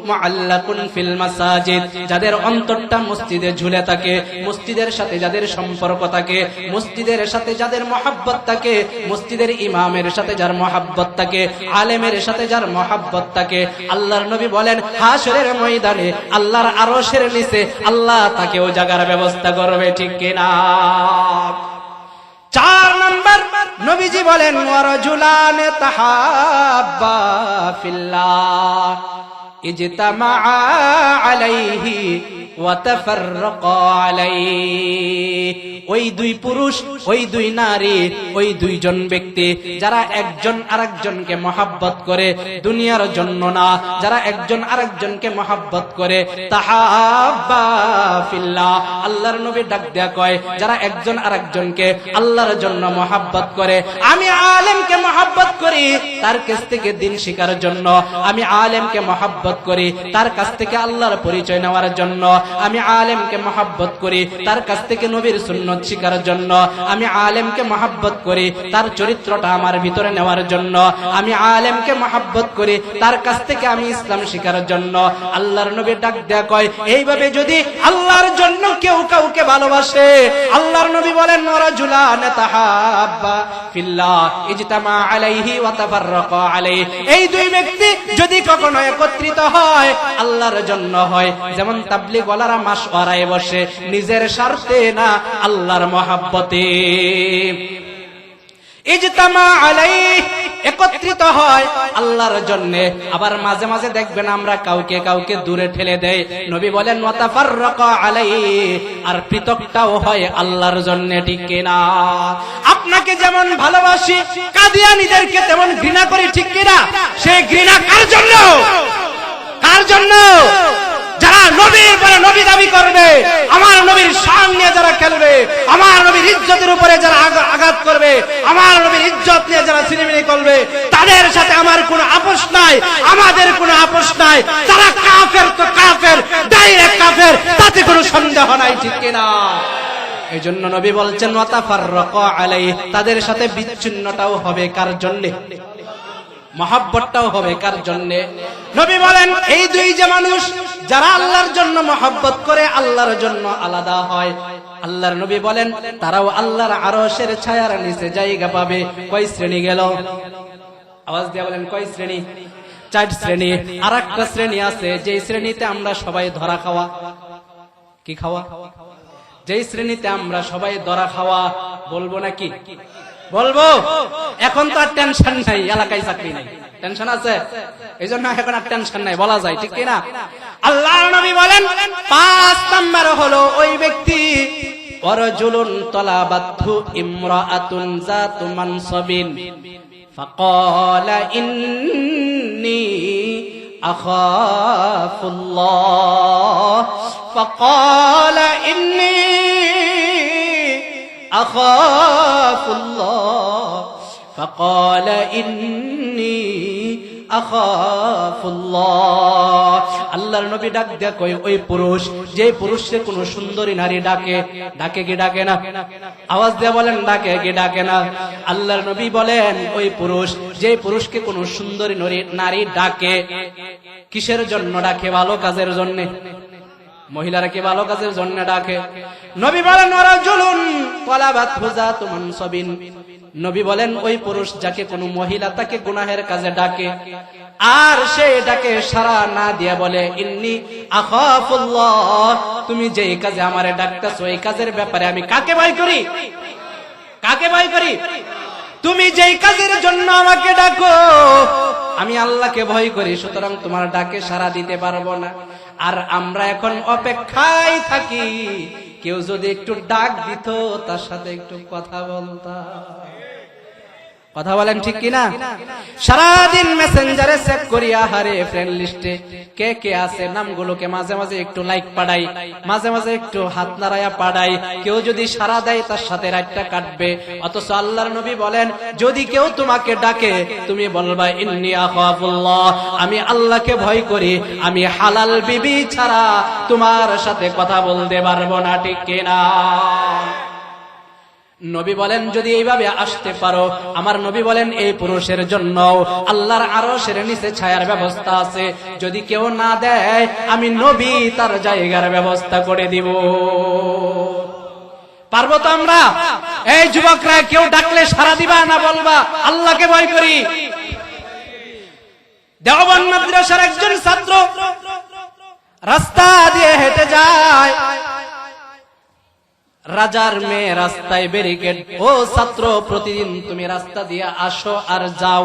মুআল্লাকুন ফিল মাসাজিদ, যাদের অন্তরটা মসজিদে ঝুলে থাকে, মসজিদের সাথে যাদের সম্পর্ক থাকে, মসজিদের সাথে যাদের মহব্বত থাকে, মসজিদের ইমামের সাথে যার মহব্বত থাকে, আলেমের সাথে যার মহব্বত থাকে, আল্লাহর নবী বলেন হাশরের ময়দানে আল্লাহর আরশের নিচে আল্লাহ তাকেও জায়গার ব্যবস্থা করবে, ঠিক কিনা? 4 নাম্বার নবীজি বলেন ওয়ারাজুলান তাহাব্বা ফিল্লাহ ইজতামা আলাইহি ওয়া তাফাররাকা আলাইহি। ওই দুই পুরুষ, ওই দুই নারী, ওই দুইজন ব্যক্তি যারা একজন আরেকজনকে মহব্বত করে, দুনিয়ার জন্য না, যারা একজন আরেকজনকে মহব্বত করে, তাহাব্বা ফিল্লাহ, আল্লাহর নবী ডাক দেয়া কয়, যারা একজন আরেকজনকে আল্লাহর জন্য মহব্বত করে। আমি আলেমকে মহব্বত করি তার কাছ থেকে দ্বীন শিখার জন্য, আমি আলেমকে মহব্বত করি তার কাছ থেকে আল্লাহর পরিচয় নেওয়ার জন্য, আমি আলেমকে মহব্বত করি তার কাছ থেকে নবীর সুন্নাত শিখার জন্য, আমি আলেমকে মহব্বত করি তার চরিত্রটা আমার ভিতরে নেওয়ার জন্য, আমি আলেমকে মহব্বত করি তার কাছ থেকে আমি ইসলাম শিখার জন্য। আল্লাহর নবী ডাক দেয়া কয়, এইভাবে যদি আল্লাহর জন্য কেউ কাউকে ভালোবাসে, আল্লাহর নবী বলেন ওয়ারাজুলান তাহাব্বা ফিল্লাহ ইজতামা আলাইহি ওয়া তাফাররাকা আলাইহি, এই দুই ব্যক্তি যদি কখনো একত্রিত হয় আল্লাহর জন্য হয়। যেমন তাবলীগ ওয়ালারা মাশওয়ারায় বসে, নিজের স্বার্থে না, আল্লাহর মহব্বতে। ইজতামা আলাইহি, একত্রিত হয় আল্লাহর জন্য। আবার মাঝে মাঝে দেখবেন আমরা কাউকে কাউকে দূরে ঠেলে দেই, নবী বলেন ওয়া তাফাররাকা আলাইহি, আর পৃথকটাও হয় আল্লাহর জন্য, ঠিক কিনা? আপনাকে যেমন ভালোবাসি, কাদিয়ানীদেরকে তেমন ঘৃণা করি, ঠিক কিনা? সেই ঘৃণা কার জন্য? কার জন্য? যারা নবীর পরে নবী দাবি করবে, আমার নবীর শান নিয়ে যারা খেলবে, আমার নবীর ইজ্জতের উপরে যারা আঘাত করবে, আমার নবীর ইজ্জত নিয়ে যারা ছিনিমিনি করবে, তাদের সাথে আমার কোনো আপোষ নাই, আমাদের কোনো আপোষ নাই। তারা কাফের তো কাফের, ডাইরেক্ট কাফের, তাতে কোনো সন্দেহ নাই, ঠিক কিনা? এই জন্য নবী বলছেন ওয়া তাফাররাকা আলাইহি, তাদের সাথে বিচ্ছিন্নতাও হবে কার জন্য? মহব্বতটাও হবে কার জন্য? নবী বলেন এই দুই যে মানুষ যারা আল্লাহর জন্য মহব্বত করে, আল্লাহর জন্য আলাদা হয়, আল্লাহর নবী বলেন তারাও আল্লাহর আরশের ছায়ার নিচে জায়গা পাবে। কয় শ্রেণী গেল? আওয়াজ দিয়ে বলেন কয় শ্রেণী? 4 শ্রেণী। আর একটা শ্রেণী আছে যে শ্রেণীতে আমরা সবাই ধরা খাওয়া। কি খাওয়া? যেই শ্রেণীতে আমরা সবাই ধরা খাওয়া। বলবো নাকি? বলবো। এখন তো আর টেনশন নাই, এলাকায় চাকরি নাই, টেনশন আছে, এই জন্য এখন আর টেনশন নাই, বলা যায়, ঠিক কিনা? আল্লাহর নবী বলেন 5 নাম্বার হলো ওই ব্যক্তি ওয়ারাজুলুন তালাবাতহু ইমরাআতুন যাতু মানসাবিন ফাকালা ইন্নী আখাফুল্লাহ ফাকালা ইন্নী আখাফুল্লাহ ফাকালা ইন্নী আখাফুল্লাহ। আল্লাহর নবী ডাক দেয়া কই, ওই পুরুষ যে পুরুষে কোন সুন্দরী নারী ডাকে, ডাকে কি ডাকে না? আওয়াজ দিয়ে বলেন, ডাকে কি ডাকে না? আল্লাহর নবী বলেন, ওই পুরুষ যে পুরুষকে কোন সুন্দরী নারী ডাকে, কিসের জন্য ডাকে? ভালো কাজের জন্য। মহিলারা কি ভালো কাজের জন্য ডাকে? নবী বলেন ওয়ারাজুলুন তালাবাতহু যাতু মানসাবিন, নবী বলেন ওই পুরুষ যাকে কোনো মহিলা তাকে গুনাহের কাজে ডাকে, আর সে ডাকে সাড়া না দিয়ে বলে ইন্নী আখাফুল্লাহ, তুমি যেই কাজে আমারে ডাকতেছো এই কাজের ব্যাপারে আমি কাকে ভয় করি? কাকে ভয় করি? তুমি যেই কাজের জন্য আমাকে ডাকো আমি আল্লাহকে ভয় করি, সুতরাং তোমার ডাকে সাড়া দিতে পারবো না। আর আমরা এখন অপেক্ষায় থাকি কেউ যদি একটু ডাক দিত তার সাথে একটু কথা বলতাম। কথা বলেন ঠিক কিনা? সারাদিন মেসেঞ্জারে চেক করি, আহারে ফ্রেন্ড লিস্টে কে কে আছে, নামগুলোকে মাঝে মাঝে একটু লাইক পাঠাই, মাঝে মাঝে একটু হাত নাড়াইয়া পাঠাই, কেউ যদি সাড়া দেয় তার সাথে রাতটা কাটবে। অথচ আল্লাহর নবী বলেন যদি কেউ তোমাকে ডাকে তুমি বলবা ইন্নী আখাফুল্লাহ, আমি আল্লাহকে ভয় করি, আমি হালাল বিবি ছাড়া তোমার সাথে কথা বলতে পারবো না। ঠিক কিনা? নবী বলেন যদি এইভাবে আসতে পারো, আমার নবী বলেন এই পুরুষের জন্য আল্লাহর আরশের নিচে ছায়ার ব্যবস্থা আছে, যদি কেউ না দেয় আমি নবী তার জায়গার ব্যবস্থা করে দিব। পারবো তো আমরা? এই যুবকরা কেউ ডাকলে সাড়া দিবা না বলবা আল্লাহকে ভয় করি? দেওবন্দ মাদ্রাসার একজন ছাত্র রাস্তা দিয়ে হেঁটে যায়, রাজার মেয়ে রাস্তায় ব্যারিকেড। ও ছাত্র, প্রতিদিন তুমি রাস্তা দিয়ে আসো আর যাও,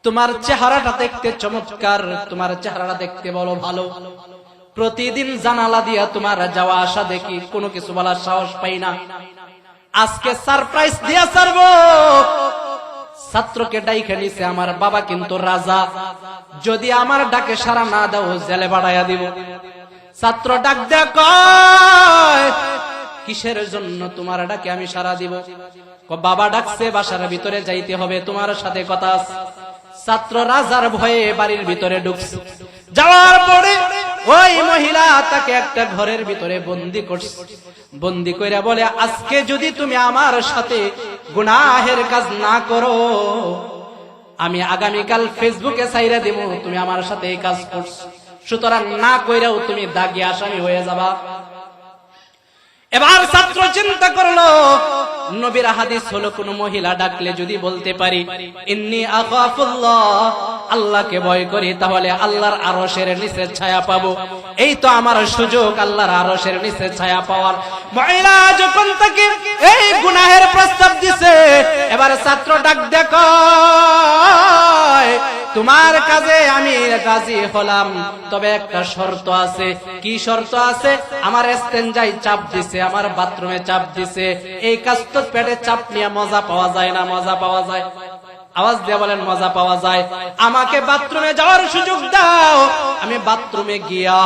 তোমার চেহারাটা দেখতে চমৎকার, তোমার চেহারাটা দেখতে বলো ভালো, প্রতিদিন জানালা দিয়া তোমার যাওয়া আসা দেখি, কোনো কিছু বলার সাহস পাই না, আজকে সারপ্রাইজ দিয়া ছাড়বো। ছাত্রকে ডাইকে নিছে আমার বাবা কিন্তু রাজা, যদি আমার ডাকে সাড়া না দাও জেলে বাড়াইয়া দিব। ছাত্র ডাক দেয়া কয় কিসের জন্য তোমার ডাকে আমি সাড়া দিব? বাবা ডাকছে, বাসার ভিতরে যাইতে হবে, তোমার সাথে কথা আছে। ছাত্র রাজার ভয়ে বাড়ির ভিতরে ঢুকছে, যাওয়ার পরে ওই মহিলা তাকে একটা ঘরের ভিতরে বন্দি করছে, বন্দি কইরা বলে আজকে যদি তুমি আমার সাথে গুনাহের কাজ না করো আমি আগামীকাল ফেসবুকে ছাইরা দেব তুমি আমার সাথে এই কাজ করছো, সুতরাং না কইরাও তুমি দাগী আসামি হয়ে যাবা। এবার ছাত্র চিন্তা করলো নবীর হাদিস হলো কোন মহিলা ডাকলে যদি বলতে পারি ইন্নী আখাফুল্লাহ, আল্লাহকে ভয় করি, তাহলে আল্লাহর আরশের নিচে ছায়া পাবো। এই তো আমার সুযোগ আল্লাহর আরশের নিচে ছায়া পাওয়ার। মহিলা যখন তাকে এই গুনাহের প্রস্তাব দিছে, এবার ছাত্র ডাক দেখো তোমার কাজে আমি রাজি হলাম, তবে একটা শর্ত আছে। কি শর্ত আছে? আমার ইস্তেনজাই চাপ দিছে, আমার বাথরুমে চাপ দিছে, এই কাজ তো পেটে চাপ নিয়ে মজা পাওয়া যায় না? মজা পাওয়া যায়? আওয়াজ দিয়ে বলেন মজা পাওয়া যায়। আমাকে বাথরুমে যাওয়ার সুযোগ দাও, আমি বাথরুমে গিয়া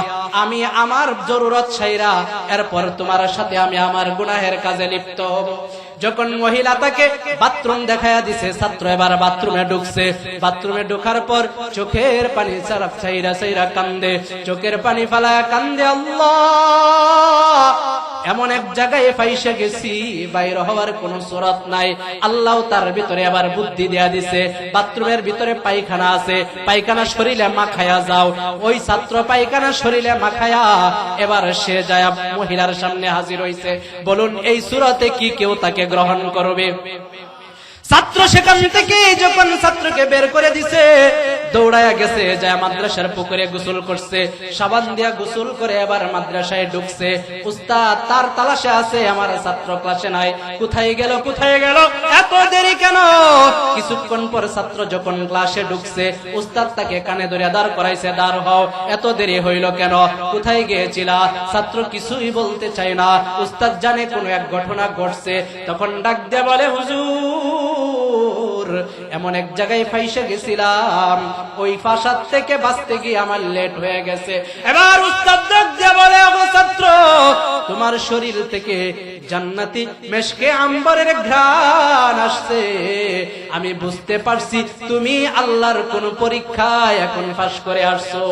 আমি আমার জরুরত ছাইরা এরপর তোমার সাথে আমি আমার গুনাহের কাজে লিপ্ত হব। যখন মহিলা তাকে বাথরুম দেখাইয়া দিছে, ছাত্র এবার বাথরুমে ঢুকছে। বাথরুমে ঢোকার পর চোখের পানি সারাপ ছাইরা ছাইরা কান্দে, চোখের পানি ফালায়া কান্দে, আল্লাহ এমন এক জায়গায় ফাইসে গেছি বাইরে হওয়ার কোন সুরত নাই। আল্লাহ তার ভিতরে আবার বুদ্ধি দেয়া দিছে, বাথরুমের ভিতরে পায়খানা আছে, পায়খানা শরীরে মাখায়া যাও। ওই ছাত্র পায়খানা শরীরে মাখায়া এবার সে যায় মহিলার সামনে হাজির হইছে। বলুন এই সুরতে কি কেউ তাকে গ্রহণ করবে? ছাত্র সেখান থেকে যখন ছাত্রকে বের করে দিছে, দৌড়ায়া গেছে, যায় মাদ্রাসার পুকুরে গোসল করছে, সাবান দিয়া গোসল করে আবার মাদ্রাসায় ঢুকছে। উস্তাদ তার তালাশে আছে, আমার ছাত্র ক্লাসে নাই, কোথায় গেল কোথায় গেল, এত দেরি কেন? কিছুক্ষণ পর ছাত্র যখন ক্লাসে ঢুকছে, উস্তাদ তাকে কানে ধরে দাঁড় করাইছে, দাঁড় হও, এত দেরি হইল কেন, কোথায় গিয়েছিলা? ছাত্র কিছুই বলতে চায় না। উস্তাদ জানে কোনো এক ঘটনা ঘটছে, তখন ডাক দিয়ে বলে, হুজুর এমন এক জায়গায় ফাইসে গেছিলাম, ওই ফাসাদ থেকে বাঁচতে গিয়ে আমার লেট হয়ে গেছে। এবার উস্তাদ ডাক দিয়ে বলে, ও ছাত্র, তোমার শরীর থেকে জান্নাতি মেশকে আম্বরের ঘ্রাণ আসছে, আমি বুঝতে পারছি তুমি আল্লাহর কোন পরীক্ষায় এখন পাশ করে আসছো।